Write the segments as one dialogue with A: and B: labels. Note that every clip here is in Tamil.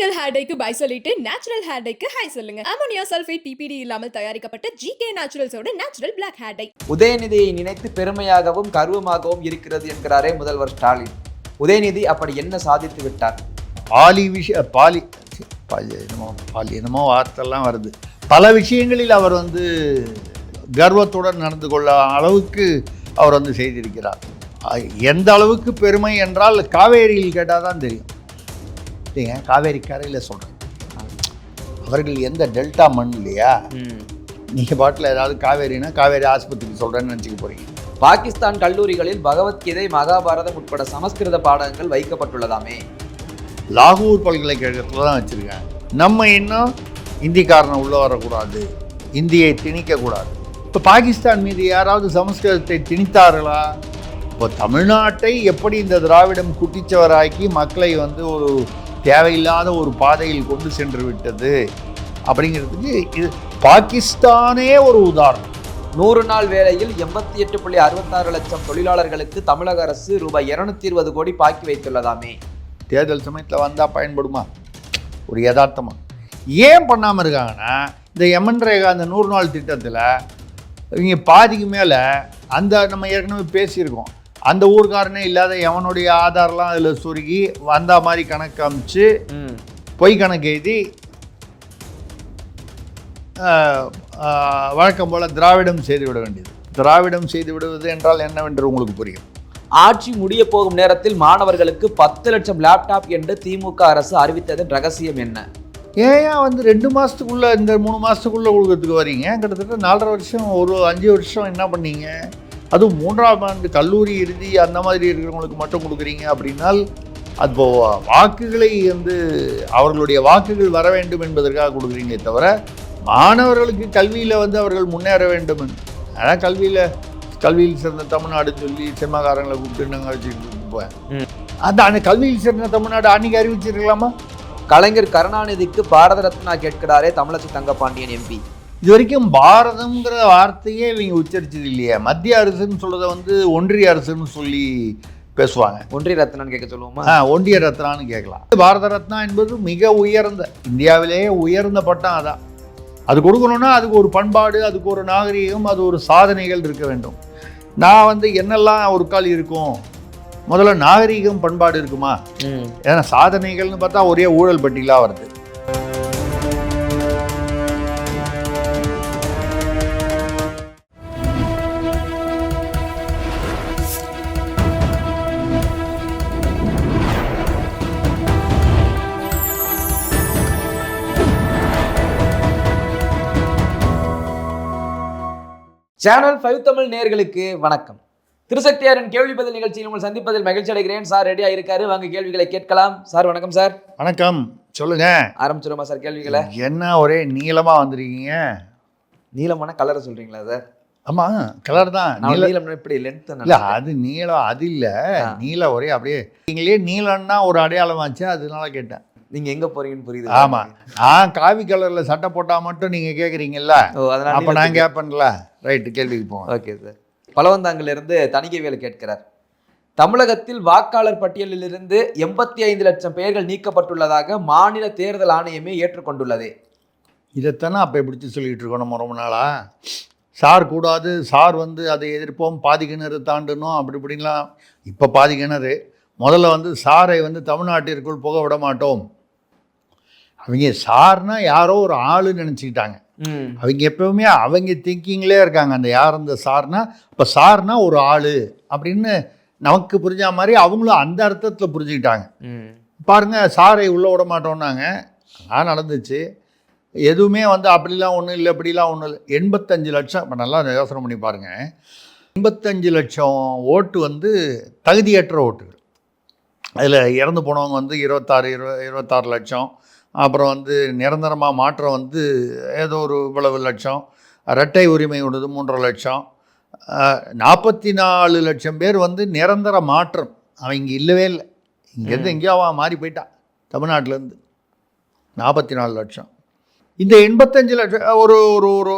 A: கெமிக்கல் ஹேர் டைக்கு பை சொல்லிட்டு நேச்சுரல் ஹேர் டைக்கு ஹை சொல்லுங்க. அமோனியா சல்ஃபேட் பிபிடி இல்லாமல் தயாரிக்கப்பட்ட ஜிகே நேச்சுரல்ஸோட நேச்சுரல் பிளாக் ஹேர் டை.
B: உதயநிதியை நினைத்து பெருமையாகவும் கர்வமாகவும் இருக்கிறது என்கிறாரே முதல்வர் ஸ்டாலின். உதயநிதி அப்படி என்ன சாதித்து விட்டார்?
C: என்னமோ வார்த்தைலாம் வருது. பல விஷயங்களில் அவர் கர்வத்துடன் நடந்து கொள்ள அளவுக்கு அவர் செய்திருக்கிறார். எந்த அளவுக்கு பெருமை என்றால் காவேரியில் கேட்டால் தான் தெரியும். இல்லைங்க, காவேரி கரையில் சொல்கிறேன். அவர்கள் எந்த டெல்டா மண் இல்லையா? நீங்கள் பாட்டில் ஏதாவது காவேரினா காவேரி ஆஸ்பத்திரிக்கு சொல்கிறேன்னு நினச்சிக்க போகிறீங்க.
B: பாகிஸ்தான் கல்லூரிகளில் பகவத்கீதை, மகாபாரதம் உட்பட சமஸ்கிருத பாடங்கள் வைக்கப்பட்டுள்ளதாமே.
C: லாகூர் பல்கலைக்கழகத்தில் தான் வச்சுருக்கேன். நம்ம இன்னும் இந்திக்காரனை உள்ளே வரக்கூடாது, இந்தியை திணிக்கக்கூடாது. இப்போ பாகிஸ்தான் மீது யாராவது சமஸ்கிருதத்தை திணித்தார்களா? இப்போ தமிழ்நாட்டை எப்படி இந்த திராவிடம் குட்டிச்சவராக்கி மக்களை ஒரு தேவையில்லாத ஒரு பாதையில் கொண்டு சென்று விட்டது அப்படிங்கிறதுக்கு இது பாகிஸ்தானே ஒரு உதாரணம்.
B: 100 நாள் வேலையில் 88.66 லட்சம் தொழிலாளர்களுக்கு தமிழக அரசு ரூபாய் 220 கோடி பாக்கி வைத்துள்ளதாமே.
C: தேர்தல் சமயத்தில் வந்தால் பயன்படுமா? ஒரு யதார்த்தமாக ஏன் பண்ணாமல் இருக்காங்கன்னா, இந்த எம்என்ரேகா அந்த 100 நாள் திட்டத்தில் இவங்க பாதிக்கு மேலே நம்ம ஏற்கனவே பேசியிருக்கோம், அந்த ஊர்காரனே இல்லாத எவனுடைய ஆதாரெலாம் அதில் சுருகி வந்த மாதிரி கணக்கு அமைச்சு பொய் கணக்கு எழுதி வழக்கம் போல் திராவிடம் செய்து விட வேண்டியது. திராவிடம் செய்து விடுவது என்றால் என்னவென்று உங்களுக்கு புரியும்.
B: ஆட்சி முடிய போகும் நேரத்தில் மாணவர்களுக்கு 10 லட்சம் லேப்டாப் என்று திமுக அரசு அறிவித்ததன் ரகசியம் என்ன?
C: ஏன் 2 மாதத்துக்குள்ளே இந்த 3 மாதத்துக்குள்ளே கொடுக்கறதுக்கு வரீங்க? கிட்டத்தட்ட 4.5 வருஷம், ஒரு 5 வருஷம் என்ன பண்ணீங்க? அதுவும் 3ஆம் ஆண்டு கல்லூரி இறுதி அந்த மாதிரி இருக்கிறவங்களுக்கு மட்டும் கொடுக்குறீங்க அப்படின்னால் அது வாக்குகளை அவர்களுடைய வாக்குகள் வர வேண்டும் என்பதற்காக கொடுக்குறீங்களே தவிர மாணவர்களுக்கு கல்வியில் அவர்கள் முன்னேற வேண்டும். ஆனால் கல்வியில் சிறந்த தமிழ்நாடுன்னு சொல்லி சினிமாக்காரங்களை கூப்பிட்டு நாங்கள் அழைச்சிட்டு போவேன். அந்த கல்வியில் சிறந்த தமிழ்நாடு அன்றைக்கி அறிவிச்சிருக்கலாமா?
B: கலைஞர் கருணாநிதிக்கு பாரத ரத்னா கேட்கிறாரே தமிழச்சி தங்கப்பாண்டியன் எம்பி.
C: இது வரைக்கும் பாரதம்ங்கிற வார்த்தையே இவங்க உச்சரிச்சது இல்லையா? மத்திய அரசுன்னு சொல்கிறத ஒன்றிய அரசுன்னு சொல்லி பேசுவாங்க.
B: ஒன்றிய ரத்னான்னு கேட்க சொல்லுவோமா?
C: ஒன்றிய ரத்னான்னு கேட்கலாம். பாரத ரத்னா என்பது மிக உயர்ந்த, இந்தியாவிலேயே உயர்ந்த பட்டம். அதான் அது கொடுக்கணும்னா அதுக்கு ஒரு பண்பாடு, அதுக்கு ஒரு நாகரீகம், அது ஒரு சாதனைகள் இருக்க வேண்டும். நான் என்னெல்லாம் ஒரு கால் இருக்கும், முதல்ல நாகரீகம் பண்பாடு இருக்குமா? ஏன்னா சாதனைகள்னு பார்த்தா ஒரே ஊழல் பட்டியலாக வருது.
B: சேனல் 5 தமிழ் நேயர்களுக்கு வணக்கம். திருசக்தியாரின் கேள்வி பதில் நிகழ்ச்சியில் உங்கள் சந்திப்பதில் மகிழ்ச்சி அடைகிறேன். சார் ரெடியா இருக்காரு, வாங்க கேள்விகளை கேட்கலாம். சார் வணக்கம். சார்
C: வணக்கம், சொல்லுங்க.
B: ஆரம்பிச்சிருமா சார் கேள்விகளை?
C: என்ன ஒரே நீளமா வந்திருக்கீங்க?
B: நீளமான கலரை சொல்றீங்களா சார்?
C: ஆமா, கலர் தான்.
B: நீளம் எப்படி லென்த்?
C: இல்ல, அது நீளம், அது இல்ல, நீளம் ஒரே அப்படியே. நீங்களே நீளம்னா ஒரு அடையாளமாச்சு, அதனால கேட்டேன்.
B: நீங்க எங்க போறீங்கன்னு புரியுது.
C: ஆமா, நான் காவி கலர்ல சட்டை போட்டா மட்டும் நீங்க கேக்குறீங்கல்ல, அப்ப நான் கேட்பேன்ல. ரைட்டு, கேள்விக்கு போவோம்.
B: Okay sir. பலவந்தாங்கல இருந்து தணிக்கைவேலு கேட்கிறார், தமிழகத்தில் வாக்காளர் பட்டியலில் இருந்து 85 லட்சம் பெயர்கள் நீக்கப்பட்டுள்ளதாக மாநில தேர்தல் ஆணையமே ஏற்றுக்கொண்டுள்ளது.
C: இதைத்தானே அப்போ பிடிச்சி சொல்லிட்டு இருக்கோம் நம்ம ரொம்ப நாளா. சார் கூடாது, சார் அதை எதிர்ப்போம், பாதி கிணறு தாண்டணும் அப்படி இப்படின்லாம். இப்போ பாதி கிணறு. முதல்ல சாரை தமிழ்நாட்டிற்குள் போக விட மாட்டோம். அவங்க சார்னா யாரோ ஒரு ஆளுன்னு நினச்சிக்கிட்டாங்க. அவங்க எப்பவுமே அவங்க திங்கிங்லே இருக்காங்க. அந்த யார் அந்த சார்னா, இப்போ சார்னா ஒரு ஆள் அப்படின்னு நமக்கு புரிஞ்ச மாதிரி அவங்களும் அந்த அர்த்தத்தில் புரிஞ்சுக்கிட்டாங்க. பாருங்க, சாரை உள்ளே விட மாட்டோம்னாங்க. நான் நடந்துச்சு. எதுவுமே அப்படிலாம் ஒன்றும் இல்லை, இப்படிலாம் ஒன்றும் இல்லை. 85 லட்சம். இப்போ நல்லா யோசனை பண்ணி பாருங்கள். 85 லட்சம் ஓட்டு தகுதியற்ற ஓட்டுகள். அதில் இறந்து போனவங்க 26 லட்சம். அப்புறம் நிரந்தரமாக மாற்றம் ஏதோ ஒரு இவ்வளவு லட்சம். இரட்டை உரிமை உள்ளது 3.5 லட்சம். 44 லட்சம் பேர் நிரந்தர மாற்றம். அவங்க இல்லவே இல்லை, இங்கேருந்து எங்கேயோ அவன் மாறி போயிட்டான் தமிழ்நாட்டிலேருந்து. 44 லட்சம். இந்த 85 லட்சம் ஒரு ஒரு ஒரு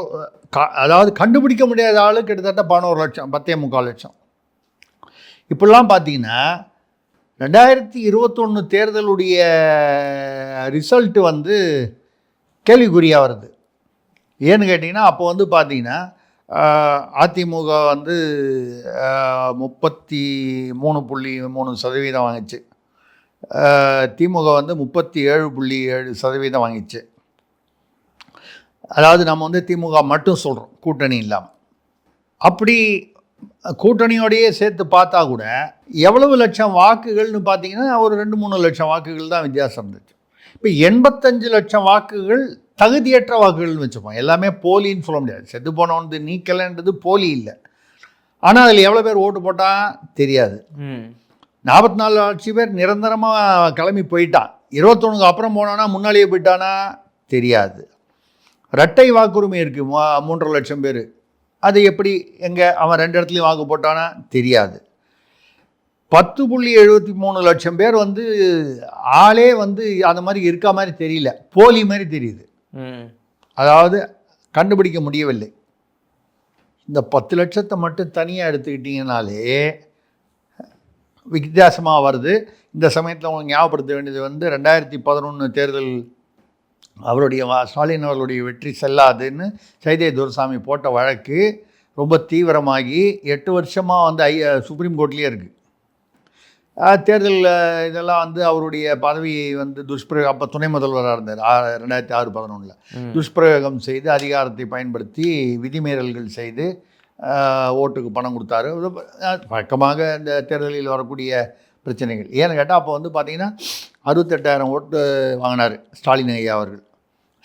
C: அதாவது கண்டுபிடிக்க முடியாத ஆள் கிட்டத்தட்ட 11 லட்சம், 10.25 லட்சம். இப்படிலாம் பார்த்தீங்கன்னா 2021 தேர்தலுடைய ரிசல்ட்டு வந்து கேள்விக்குறியாக வருது. ஏன்னு கேட்டிங்கன்னா அப்போ வந்து பார்த்தீங்கன்னா அதிமுக வந்து 33.3% வாங்கிச்சு, திமுக வந்து 37.7% வாங்கிச்சு. அதாவது நம்ம வந்து திமுக மட்டும் சொல்கிறோம், கூட்டணி இல்லாமல். அப்படி கூட்டணியோடையே சேர்த்து பார்த்தா கூட எவ்வளவு லட்சம் வாக்குகள்னு பார்த்தீங்கன்னா ஒரு 2-3 லட்சம் வாக்குகள் தான் வித்தியாசம் இருந்துச்சு. இப்போ 85 லட்சம் வாக்குகள் தகுதியற்ற வாக்குகள்னு வச்சுப்போம். எல்லாமே போலின்னு சொல்ல முடியாது. செத்து போனவனது நீக்கலைன்றது போலி இல்லை. ஆனால் அதில் எவ்வளோ பேர் ஓட்டு போட்டால் தெரியாது. 44 லட்சம் பேர் நிரந்தரமாக கிளம்பி போயிட்டான். 21க்கு அப்புறம் போனானா முன்னாலேயே போயிட்டானா தெரியாது. இரட்டை வாக்குரிமை இருக்குது 3.5 லட்சம் பேர். அது எப்படி எங்கே அவன் 2 இடத்துலையும் வாக்கு போட்டானா தெரியாது. 10.73 லட்சம் பேர் வந்து ஆளே வந்து அந்த மாதிரி இருக்கா மாதிரி தெரியல, போலி மாதிரி தெரியுது. அதாவது கண்டுபிடிக்க முடியவில்லை. இந்த 10 லட்சத்தை மட்டும் தனியாக எடுத்துக்கிட்டிங்கனாலே வித்தியாசமாக வருது. இந்த சமயத்தில் உங்களுக்கு ஞாபகப்படுத்த வேண்டியது வந்து 2011 தேர்தல் அவருடைய ஸ்டாலின் அவர்களுடைய வெற்றி செல்லாதுன்னு சைதே துரைசாமி போட்ட வழக்கு ரொம்ப தீவிரமாகி 8 வருஷமாக வந்து சுப்ரீம் கோர்ட்லேயே இருக்குது. தேர்தலில் இதெல்லாம் வந்து அவருடைய பதவியை வந்து துஷ்பிரயோகம், அப்போ துணை முதல்வராக இருந்தார் 2006-11 துஷ்பிரயோகம் செய்து அதிகாரத்தை பயன்படுத்தி விதிமீறல்கள் செய்து ஓட்டுக்கு பணம் கொடுத்தாரு. வழக்கமாக இந்த தேர்தலில் வரக்கூடிய பிரச்சனைகள். ஏன்னு கேட்டால் அப்போ வந்து பார்த்திங்கன்னா 68,000 ஓட்டு வாங்கினார் ஸ்டாலின் ஐயா அவர்கள்.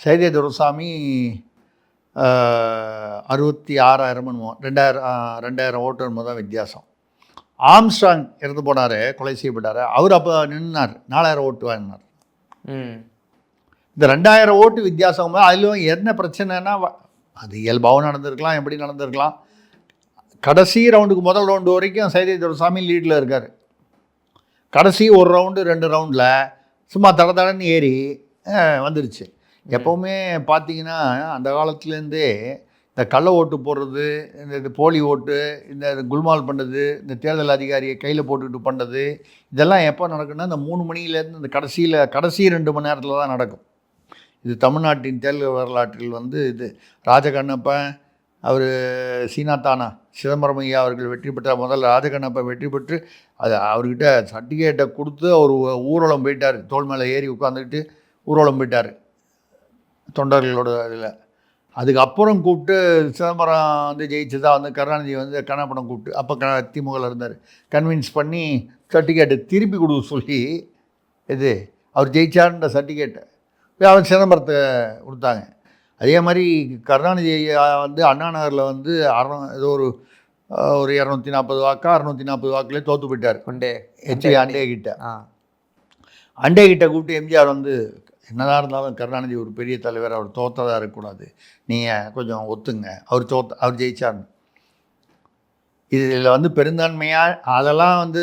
C: சைதே துரைசாமி 66,000 2,000 ஓட்டு தான் வித்தியாசம். ஆம்ஸ்ட்ராங் இறந்து போனார், கொலை செய்யப்பட்டார். அவர் அப்போ நின்னார், 4,000 ஓட்டு வாங்கினார். இந்த 2,000 ஓட்டு வித்தியாசம். அதிலும் என்ன பிரச்சனைனா அது இயல்பாகவும் நடந்திருக்கலாம், எப்படி நடந்திருக்கலாம். கடைசி ரவுண்டுக்கு முதல் ரவுண்டு வரைக்கும் சைதே துரைசாமி லீடில் இருக்கார். கடைசி ஒரு ரவுண்டு 2 ரவுண்டில் சும்மா தடன்னு ஏறி வந்துருச்சு. எப்போவுமே பார்த்தீங்கன்னா அந்த காலத்துலேருந்தே இந்த கள்ள ஓட்டு போடுறது, இந்த போலி ஓட்டு, இந்த குல்மால் பண்ணுறது, இந்த தேர்தல் அதிகாரியை கையில் போட்டுக்கிட்டு பண்ணுறது, இதெல்லாம் எப்போ நடக்குன்னா இந்த 3 மணிலேருந்து இந்த கடைசி 2 மணி நேரத்தில் தான் நடக்கும். இது தமிழ்நாட்டின் தேர்தல் வரலாற்றில் வந்து இது ராஜகண்ணப்பன் அவர் சீனாத்தானா சிதம்பரம் ஐயா அவர்கள் வெற்றி பெற்ற முதல் ராஜகண்ணப்பன் வெற்றி பெற்று அது அவர்கிட்ட சர்டிஃபிகேட்டை கொடுத்து அவர் ஊர்வலம் போயிட்டார். தோல் மேலே ஏறி உட்காந்துக்கிட்டு ஊர்வலம் போயிட்டார் தொண்டர்களோட இதில். அதுக்கப்புறம் கூப்பிட்டு சிதம்பரம் வந்து ஜெயிச்சதாக வந்து கருணாநிதி வந்து கண்ணப்படம் கூப்பிட்டு அப்போ திமுகவில் இருந்தார், கன்வின்ஸ் பண்ணி சர்டிஃபிகேட்டை திருப்பி கொடுக்க சொல்லி இது அவர் ஜெயிச்சார்ன்ற சர்டிஃபிகேட்டை அவர் சிதம்பரத்தை கொடுத்தாங்க. அதே மாதிரி கருணாநிதி வந்து அண்ணா நகரில் வந்து ஏதோ ஒரு 240 வாக்கா 640 வாக்குலேயே தோற்று போயிட்டார். அண்டே கிட்ட கூப்பிட்டு எம்ஜிஆர் வந்து என்னதான் இருந்தாலும் கருணாநிதி ஒரு பெரிய தலைவர், அவர் தோற்றதாக இருக்கக்கூடாது, நீங்கள் கொஞ்சம் ஒத்துங்க, அவர் ஜெயிச்சார்னு. இதில் வந்து பெருந்தன்மையாக அதெல்லாம் வந்து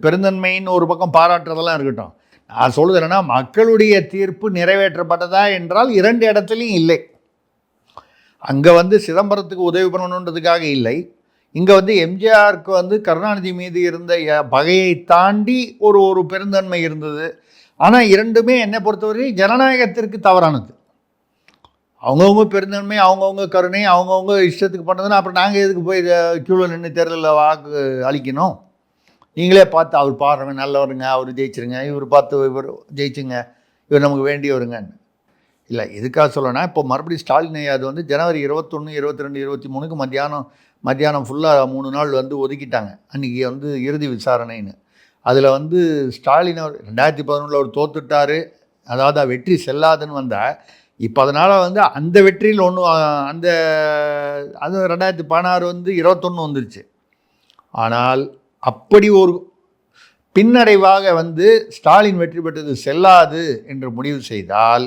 C: பெருந்தன்மைன்னு ஒரு பக்கம் பாராட்டுறதெல்லாம் இருக்கட்டும். நான் சொல்லுது என்னென்னா மக்களுடைய தீர்ப்பு நிறைவேற்றப்பட்டதா என்றால் 2 இடத்துலையும் இல்லை. அங்கே வந்து சிதம்பரத்துக்கு உதவி பண்ணணுன்றதுக்காக இல்லை, இங்கே வந்து எம்ஜிஆருக்கு வந்து கருணாநிதி மீது இருந்த பகையை தாண்டி ஒரு பெருந்தன்மை இருந்தது. ஆனால் 2மே என்னை பொறுத்தவரை ஜனநாயகத்திற்கு தவறானது. அவங்கவுங்க பெருந்தன்மை, அவங்கவுங்க கருணை, அவங்கவுங்க இஷ்டத்துக்கு பண்ணுறதுன்னா அப்புறம் நாங்கள் எதுக்கு போய் க்யூவில் நின்று தேர்தலில் வாக்கு அளிக்கணும்? நீங்களே பார்த்து அவர் பாருங்க நல்லவருங்க, அவர் ஜெயிச்சிருங்க, இவர் பார்த்து இவர் ஜெயிச்சுங்க, இவர் நமக்கு வேண்டியவருங்கன்னு இல்லை. எதுக்காக சொல்லணும்னா இப்போ மறுபடியும் ஸ்டாலின் ஐயா அது வந்து ஜனவரி 21, 22, 23க்கு மத்தியானம் ஃபுல்லாக 3 நாள் வந்து ஒதுக்கிட்டாங்க. அன்றைக்கி வந்து இறுதி விசாரணைன்னு. அதில் வந்து ஸ்டாலின் அவர் 2011 அவர் தோத்துட்டார், அதாவது வெற்றி செல்லாதுன்னு வந்தால் இப்போ அதனால் வந்து அந்த வெற்றியில் அது 2016 வந்து 21 வந்துருச்சு. ஆனால் அப்படி ஒரு பின்னடைவாக வந்து ஸ்டாலின் வெற்றி பெற்றது செல்லாது என்று முடிவு செய்தால்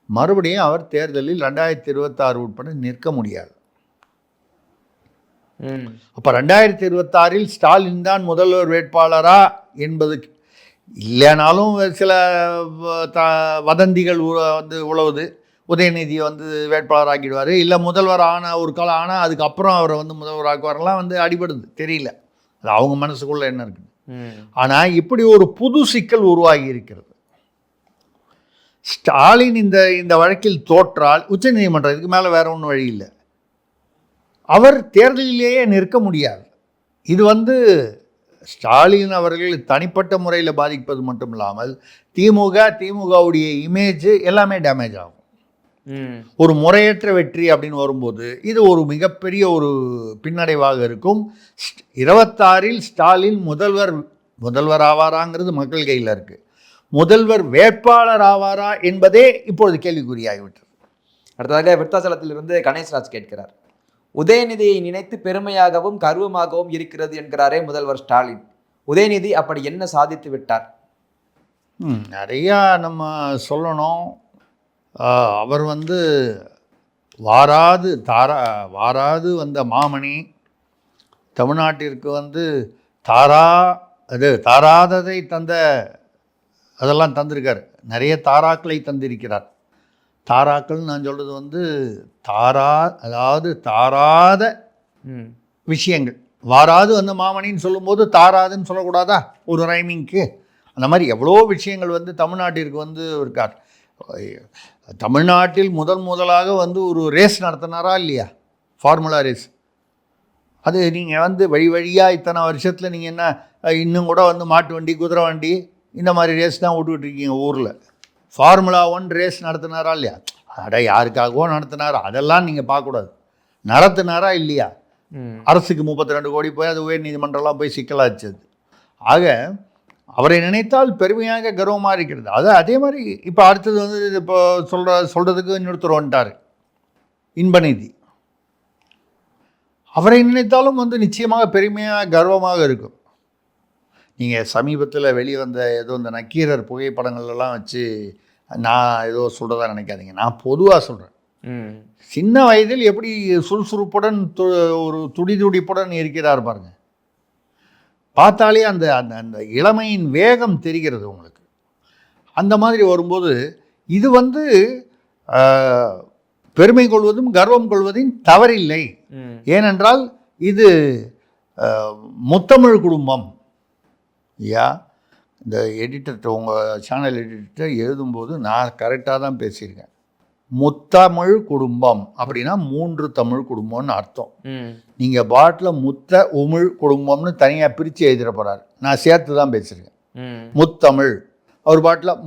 C: மறுபடியும் அவர் தேர்தலில் 2026 உட்பட நிற்க முடியாது. அப்போ 2026 ஸ்டாலின் தான் முதல்வர் வேட்பாளரா என்பது இல்லைனாலும் சில வதந்திகள் வந்து உழவுது. உதயநிதியை வந்து வேட்பாளர் ஆக்கிடுவார், இல்லை முதல்வர் ஒரு காலம் ஆனால் அதுக்கப்புறம் அவரை வந்து முதல்வர் ஆக்குவாரெல்லாம் வந்து அடிபடுது. தெரியல அது அவங்க மனசுக்குள்ளே என்ன இருக்குது. ஆனால் இப்படி ஒரு புது சிக்கல் உருவாகி இருக்கிறது. ஸ்டாலின் இந்த வழக்கில் தோற்றால் உச்சநீதிமன்றம், இதுக்கு மேலே வேற ஒன்றும் வழி இல்லை, அவர் தேர்தலிலேயே நிற்க முடியாது. இது ஸ்டாலின் அவர்கள் தனிப்பட்ட முறையில் பாதிப்பது மட்டும் இல்லாமல் திமுகவுடைய இமேஜ் எல்லாமே டேமேஜ் ஆகும். ஒரு முறையற்ற வெற்றி அப்படின்னு வரும்போது இது ஒரு மிகப்பெரிய ஒரு பின்னடைவாக இருக்கும். 26 ஸ்டாலின் முதல்வர் ஆவாராங்கிறது மக்கள் கையில் இருக்கு. முதல்வர் வேட்பாளர் ஆவாரா என்பதே இப்பொழுது கேள்விக்குறியாகிவிட்டது.
B: அடுத்ததாக விருத்தாச்சலத்திலிருந்து கணேஷ்ராஜ் கேட்கிறார், உதயநிதியை நினைத்து பெருமையாகவும் கர்வமாகவும் இருக்கிறது என்கிறாரே முதல்வர் ஸ்டாலின். உதயநிதி அப்படி என்ன சாதித்து விட்டார்?
C: நிறையா நம்ம சொல்லணும். அவர் வாராது வந்த மாமணி, தமிழ்நாட்டிற்கு தாராததை அதெல்லாம் தந்திருக்கார். நிறைய தாராக்களை தந்திருக்கிறார். தாராக்கள் நான் சொல்கிறது தாராத விஷயங்கள். வாராது வந்த மாமணின்னு சொல்லும்போது தாராதுன்னு சொல்லக்கூடாதா ஒரு ரைமிங்க்கு? அந்த மாதிரி எவ்வளோ விஷயங்கள் தமிழ்நாட்டிற்கு இருக்கார். தமிழ்நாட்டில் முதலாக ஒரு ரேஸ் நடத்தினாரா இல்லையா? Formula race. அது நீங்கள் வழியாக இத்தனை வருஷத்தில் நீங்கள் என்ன இன்னும் கூட மாட்டு வண்டி, குதிரை வண்டி இந்த மாதிரி ரேஸ் தான் விட்டுக்கிட்டுருக்கீங்க ஊரில். ஃபார்முலா 1 ரேஸ் நடத்தினாரா இல்லையா? யாருக்காகவோ நடத்தினாரா? அதெல்லாம் நீங்கள் பார்க்கக்கூடாது. நடத்தினாரா இல்லையா? அரசுக்கு 32 கோடி போய் அது உயர் நீதிமன்றம்லாம் போய் சிக்கலாச்சு. ஆக அவரை நினைத்தால் பெருமையாக கர்வமாக இருக்கிறது. அதே மாதிரி இப்போ அடுத்தது இப்போ சொல்கிறதுக்கு இன்னொருத்தர் வந்துட்டார், இன்பநிதி. அவரை நினைத்தாலும் நிச்சயமாக பெருமையாக கர்வமாக இருக்கும். நீங்கள் சமீபத்தில் வெளிவந்த ஏதோ இந்த நக்கீரர் புகைப்படங்கள்லாம் வச்சு நான் ஏதோ சொல்கிறதா நினைக்காதீங்க. நான் பொதுவாக சொல்கிறேன். சின்ன வயதில் எப்படி சுறுசுறுப்புடன் ஒரு துடிதுடிப்புடன் இருக்கிறார் பாருங்க. பார்த்தாலே அந்த அந்த இளமையின் வேகம் தெரிகிறது உங்களுக்கு. அந்த மாதிரி வரும்போது இது பெருமை கொள்வதும் கர்வம் கொள்வதும் தவறில்லை. ஏனென்றால் இது முத்தமிழ் குடும்பம். இந்த எடிட்டர், உங்கள் சேனல் எடிட்டர் எழுதும்போது நான் கரெக்டாக தான் பேசியிருக்கேன். முத்தமிழ் குடும்பம் அப்படின்னா 3 தமிழ் குடும்பம்னு அர்த்தம். நீங்கள் பாட்டில் உமிழ் குடும்பம்னு தனியாக பிரித்து எழுதிட போகிறார். நான் சேர்த்து தான் பேசியிருக்கேன். முத்தமிழ், அவர் பாட்டில்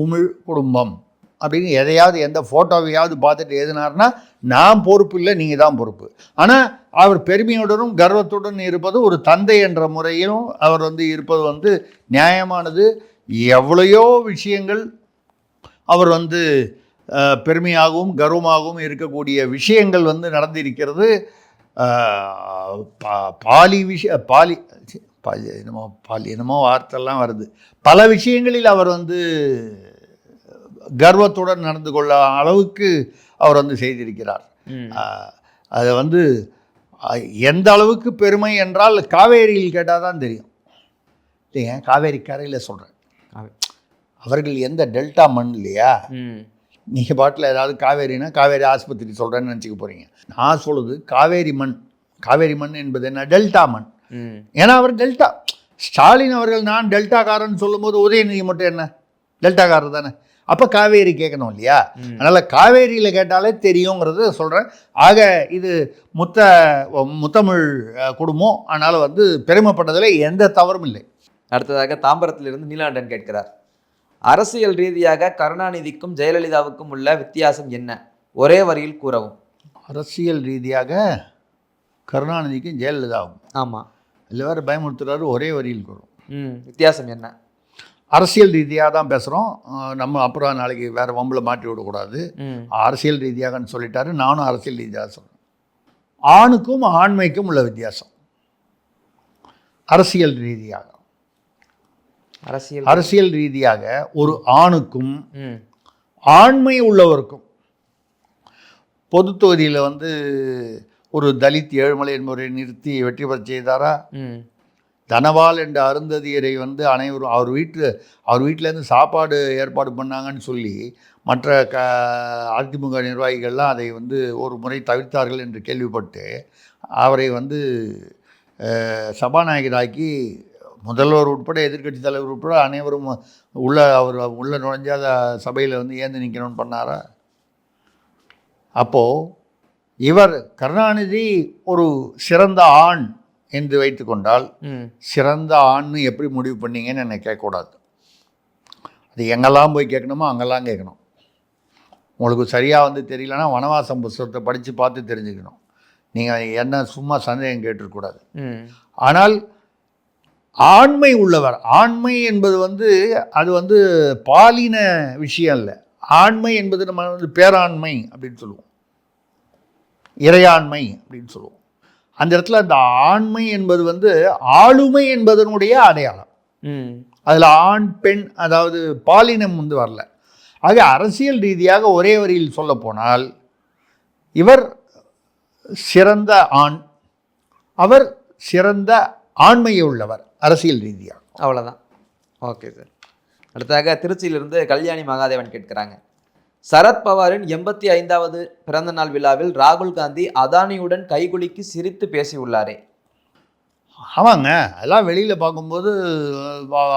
C: உமிழ் குடும்பம் அப்படின்னு எதையாவது எந்த ஃபோட்டோவையாவது பார்த்துட்டு எழுதினார்னா நான் பொறுப்பு இல்லை, நீங்கள் தான் பொறுப்பு. ஆனால் அவர் பெருமையுடனும் கர்வத்துடன் இருப்பது ஒரு தந்தை என்ற முறையிலும் அவர் இருப்பது நியாயமானது. எவ்வளையோ விஷயங்கள் அவர் பெருமையாகவும் கர்வமாகவும் இருக்கக்கூடிய விஷயங்கள் நடந்திருக்கிறது. என்னமோ வார்த்தைலாம் வருது. பல விஷயங்களில் அவர் கர்வத்துடன் நடந்து கொள்ள அளவுக்கு அவர் செய்திருக்கிறார். அது எந்த அளவுக்கு பெருமை என்றால் காவேரியில் கேட்டால் தான் தெரியும். இல்லைங்க, காவேரி கரையில் சொல்கிறேன். அவர்கள் எந்த டெல்டா மண் இல்லையா? நீங்கள் பாட்டில் ஏதாவது காவேரினா காவேரி ஆஸ்பத்திரி சொல்கிறேன்னு நினச்சிக்க போகிறீங்க. நான் சொல்லுது காவேரி மண் என்பது என்ன? டெல்டா மண். ஏன்னா அவர் டெல்டா. ஸ்டாலின் அவர்கள் நான் டெல்டாக்காரன் சொல்லும்போது உதயநிதி மட்டும் என்ன டெல்டாக்காரர் தானே? அப்போ காவேரி கேட்கணும் இல்லையா? அதனால் காவேரியில் கேட்டாலே தெரியுங்கிறது சொல்கிறேன். ஆக இது முத்தமிழ் குடும்பம். அதனால் பெருமைப்பட்டதில் எந்த தவறும் இல்லை.
B: அடுத்ததாக தாம்பரத்திலிருந்து நீலாண்டன் கேட்கிறார், அரசியல் ரீதியாக கருணாநிதிக்கும் ஜெயலலிதாவுக்கும் உள்ள வித்தியாசம் என்ன? ஒரே வரியில் கூறவும்.
C: அரசியல் ரீதியாக கருணாநிதிக்கும் ஜெயலலிதாவும்.
B: ஆமாம்,
C: இல்லை வேறு பயமுறுத்துறாரு. ஒரே வரியில் கூறும்.
B: வித்தியாசம் என்ன?
C: அரசியல் ரீதியாக தான் பேசுகிறோம் நம்ம. அப்புறம் நாளைக்கு வேறு வம்பில் மாட்டி விடக்கூடாது. அரசியல் ரீதியாகன்னு சொல்லிட்டாரு. நானும் அரசியல் ரீதியாக சொல்கிறேன். ஆணுக்கும் ஆண்மைக்கும் உள்ள வித்தியாசம் அரசியல் ரீதியாக. அரசியல் ரீதியாக ஒரு ஆணுக்கும் ஆண்மை உள்ளவருக்கும் பொது தொகுதியில் ஒரு தலித் ஏழுமலை என்பவரை நிறுத்தி வெற்றி பெற செய்தாரா? தனபால் என்ற அருந்ததியரை அனைவரும் அவர் வீட்டிலேருந்து சாப்பாடு ஏற்பாடு பண்ணாங்கன்னு சொல்லி மற்ற அதிமுக நிர்வாகிகள்லாம் அதை ஒரு முறை தவிர்த்தார்கள் என்று கேள்விப்பட்டு அவரை சபாநாயகராக்கி முதல்வர் உட்பட எதிர்க்கட்சி தலைவர் உட்பட அனைவரும் அவர் உள்ள நுழைஞ்சாத சபையில் வந்து ஏந்து நிற்கணும்னு பண்ணாரா? அப்போது இவர் கருணாநிதி ஒரு சிறந்த ஆண் என்று வைத்து கொண்டால் சிறந்த ஆண்னு எப்படி முடிவு பண்ணீங்கன்னு என்னை கேட்கக்கூடாது. அது எங்கெல்லாம் போய் கேட்கணுமோ அங்கெல்லாம் கேட்கணும். உங்களுக்கு சரியாக வந்து தெரியலன்னா வனவாசம் புஸ்தகத்தை படித்து பார்த்து தெரிஞ்சுக்கணும். நீங்கள் என்ன சும்மா சந்தேகம் கேட்டுருக்கூடாது. ஆனால் ஆண்மை உள்ளவர், ஆண்மை என்பது வந்து அது வந்து பாலின விஷயம் இல்லை. ஆண்மை என்பது நம்ம வந்து பேராண்மை அப்படின்னு சொல்லுவோம், இறையாண்மை அப்படின்னு சொல்லுவோம். அந்த இடத்துல அந்த ஆண்மை என்பது வந்து ஆளுமை என்பதனுடைய அடையாளம். அதில் ஆண் பெண் அதாவது பாலினம் வந்து வரல. ஆக அரசியல் ரீதியாக ஒரே வரியில் சொல்ல போனால் இவர் சிறந்த ஆண், அவர் சிறந்த ஆண்மையை உள்ளவர் அரசியல் ரீதியாக.
B: அவ்வளோதான். Okay sir. அடுத்ததாக திருச்சியிலிருந்து கல்யாணி மகாதேவன் கேட்குறாங்க, சரத்பவாரின் 85வது பிறந்தநாள் விழாவில் ராகுல் காந்தி அதானியுடன் கைகுலுக்கி சிரித்து பேசியுள்ளாரே.
C: ஆமாங்க, அதெல்லாம் வெளியில் பார்க்கும்போது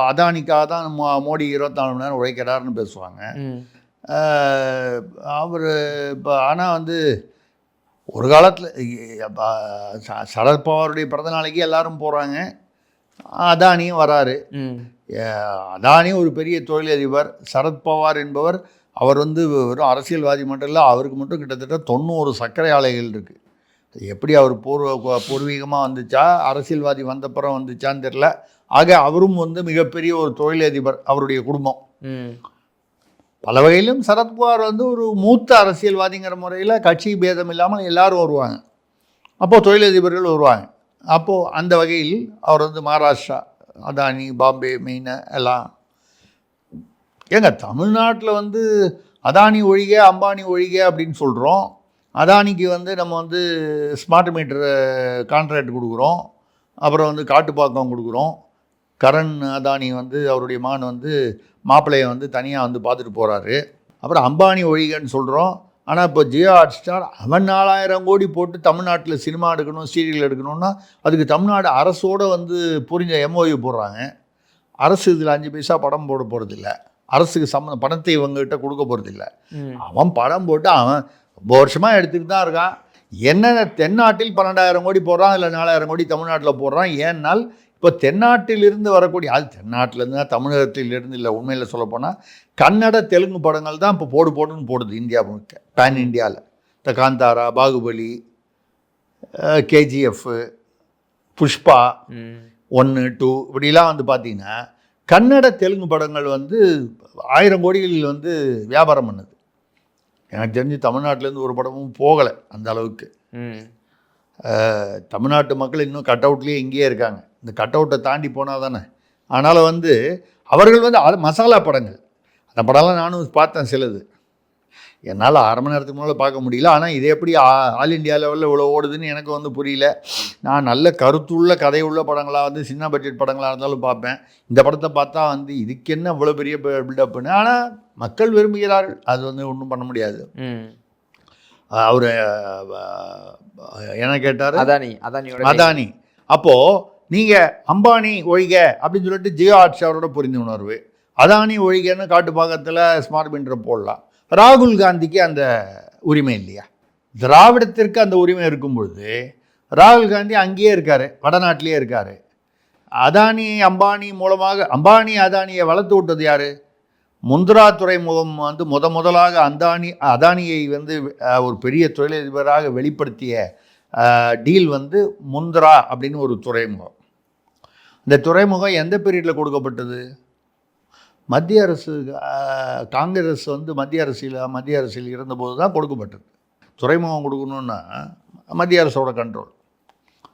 C: அதானிக்காக தான் மோடி 24 மணி நேரம் உழைக்கிறாருன்னு பேசுவாங்க. அவர் இப்போ ஆனால் வந்து ஒரு காலத்தில் சரத்பவாருடைய பிறந்த நாளைக்கு எல்லாரும் போகிறாங்க, அதானியும் வராரு. அதானி ஒரு பெரிய தொழிலதிபர். சரத்பவார் என்பவர் அவர் வந்து வெறும் அரசியல்வாதி மட்டும் இல்லை, அவருக்கு மட்டும் கிட்டத்தட்ட 90 சர்க்கரை ஆலைகள் இருக்குது. அது எப்படி அவர் பூர்வீகமாக வந்துச்சா அரசியல்வாதி வந்தப்புறம் வந்துச்சான்னு தெரில. ஆக அவரும் வந்து மிகப்பெரிய ஒரு தொழிலதிபர், அவருடைய குடும்பம். பல வகையிலும் சரத்பவார் வந்து ஒரு மூத்த அரசியல்வாதிங்கிற முறையில் கட்சி பேதம் இல்லாமல் எல்லாரும் வருவாங்க. அப்போது தொழிலதிபர்கள் வருவாங்க. அப்போது அந்த வகையில் அவர் வந்து மகாராஷ்டிரா, அதானி, பாம்பே மெயினை எல்லாம். ஏங்க தமிழ்நாட்டில் வந்து அதானி ஒழிக அம்பானி ஒழிக அப்படின்னு சொல்கிறோம். அதானிக்கு வந்து நம்ம வந்து ஸ்மார்ட் மீட்டர் கான்ட்ராக்ட் கொடுக்குறோம், அப்புறம் வந்து காட்டுப்பாக்கம் கொடுக்குறோம். கரண் அதானி வந்து அவருடைய மகன் வந்து மாப்பிள்ளையை வந்து தனியாக வந்து பார்த்துட்டு போகிறாரு. அப்புறம் அம்பானி ஒழிகன்னு சொல்கிறோம். ஆனால் இப்போ ஜியோ ஹாட்ஸ்டார் அவன் 4000 கோடி போட்டு தமிழ்நாட்டில் சினிமா எடுக்கணும், சீரியல் எடுக்கணும்னா அதுக்கு தமிழ்நாடு அரசோடு வந்து புரிஞ்ச எம்ஓயு போடுறாங்க. அரசு இதில் 5 பைசா படம் போட போகிறதில்ல, அரசுக்கு பணத்தை இவங்ககிட்ட கொடுக்க போகிறதில்ல. அவன் படம் போட்டு அவன் ரொம்ப வருஷமாக எடுத்துக்கிட்டு தான் இருக்கான். என்ன தென்னாட்டில் 12,000 கோடி போடுறான், இல்லை 4,000 கோடி தமிழ்நாட்டில் போடுறான். ஏன்னால் இப்போ தென்னாட்டிலிருந்து வரக்கூடிய, அது தென்னாட்டிலேருந்து தான் தமிழகத்திலிருந்து இல்லை, உண்மையில் சொல்லப்போனால் கன்னட தெலுங்கு படங்கள் தான் இப்போ போடுன்னு போடுது இந்தியா முழுக்க, பேன் இந்தியாவில். இந்த காந்தாரா, பாகுபலி, கேஜிஎஃப், புஷ்பா 1, 2 இப்படிலாம் வந்து பார்த்திங்கன்னா கன்னட தெலுங்கு படங்கள் வந்து 1000 கோடிகளில் வந்து வியாபாரம் பண்ணுது. எனக்கு தெரிஞ்சு தமிழ்நாட்டிலேருந்து ஒரு படமும் போகலை அந்த அளவுக்கு. தமிழ்நாட்டு மக்கள் இன்னும் கட் அவுட்லேயே இங்கேயே இருக்காங்க. இந்த கட் அவுட்டை தாண்டி போனால் தானே. அதனால் வந்து அவர்கள் வந்து மசாலா படங்கள், அந்த படம்லாம் நானும் பார்த்தேன் சிலது. என்னால் 1/2 மணி நேரத்துக்கு மேலே பார்க்க முடியல. ஆனால் இது எப்படி ஆல் இண்டியா லெவலில் இவ்வளோ ஓடுதுன்னு எனக்கு வந்து புரியல. நான் நல்ல கருத்துள்ள கதையுள்ள படங்களாக வந்து சின்ன பட்ஜெட் படங்களாக இருந்தாலும் பார்ப்பேன். இந்த படத்தை பார்த்தா வந்து இதுக்கு என்ன இவ்வளோ பெரிய பில்டப்னு. ஆனால் மக்கள் விரும்புகிறார்கள், அது வந்து ஒன்றும் பண்ண முடியாது. அவர் என்ன கேட்டார், அதானி. அப்போது நீங்கள் அம்பானி ஒழிக அப்படின்னு சொல்லிட்டு ஜியோ ஹாட்ஸ்டாரோட புரிந்து உணர்வு, அதானி ஒழிகன்னு காட்டுப்பாக்கத்தில் ஸ்மார்ட் மீட்டரை போடலாம். ராகுல் காந்திக்கு அந்த உரிமை இல்லையா? திராவிடத்திற்கு அந்த உரிமை இருக்கும் பொழுது ராகுல் காந்தி அங்கேயே இருக்கார், வடநாட்டிலே இருக்கார். அதானி அம்பானி மூலமாக அம்பானி அதானியை வளர்த்து விட்டது யார்? முந்த்ரா துறைமுகம் வந்து முதலாக அதானியை வந்து ஒரு பெரிய தொழிலதிபராக வெளிப்படுத்திய டீல் வந்து முந்த்ரா அப்படின்னு ஒரு துறைமுகம். இந்த துறைமுகம் எந்த பீரியடில் கொடுக்கப்பட்டது? மத்திய அரசு, காங்கிரஸ் வந்து மத்திய அரசில் இருந்தபோது தான் கொடுக்கப்பட்டது. துறைமுகம் கொடுக்கணுன்னா மத்திய அரசோட கண்ட்ரோல்.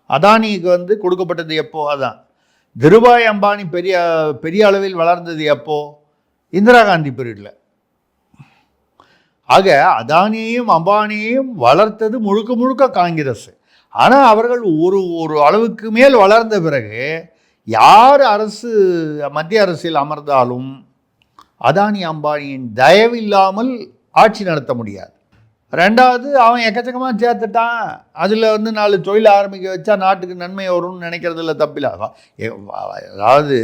C: அதானிக்கு வந்து கொடுக்கப்பட்டது எப்போ? அதான் திருபாய் அம்பானி பெரிய அளவில் வளர்ந்தது எப்போ? இந்திரா காந்தி பீரியடில். ஆக அதானியையும் அம்பானியையும் வளர்த்தது முழுக்க காங்கிரஸ். ஆனால் அவர்கள் ஒரு அளவுக்கு மேல் வளர்ந்த பிறகு யார் மத்திய அரசில் அமர்ந்தாலும் அதானி அம்பானியின் தயவில்லாமல் ஆட்சி நடத்த முடியாது. ரெண்டாவது அவன் எக்கச்சக்கமாக சேர்த்துட்டான், அதில் வந்து 4 தொழில் ஆரம்பிக்க வச்சா நாட்டுக்கு நன்மை வரும்னு நினைக்கிறதுல தப்பில்லை. அதாவது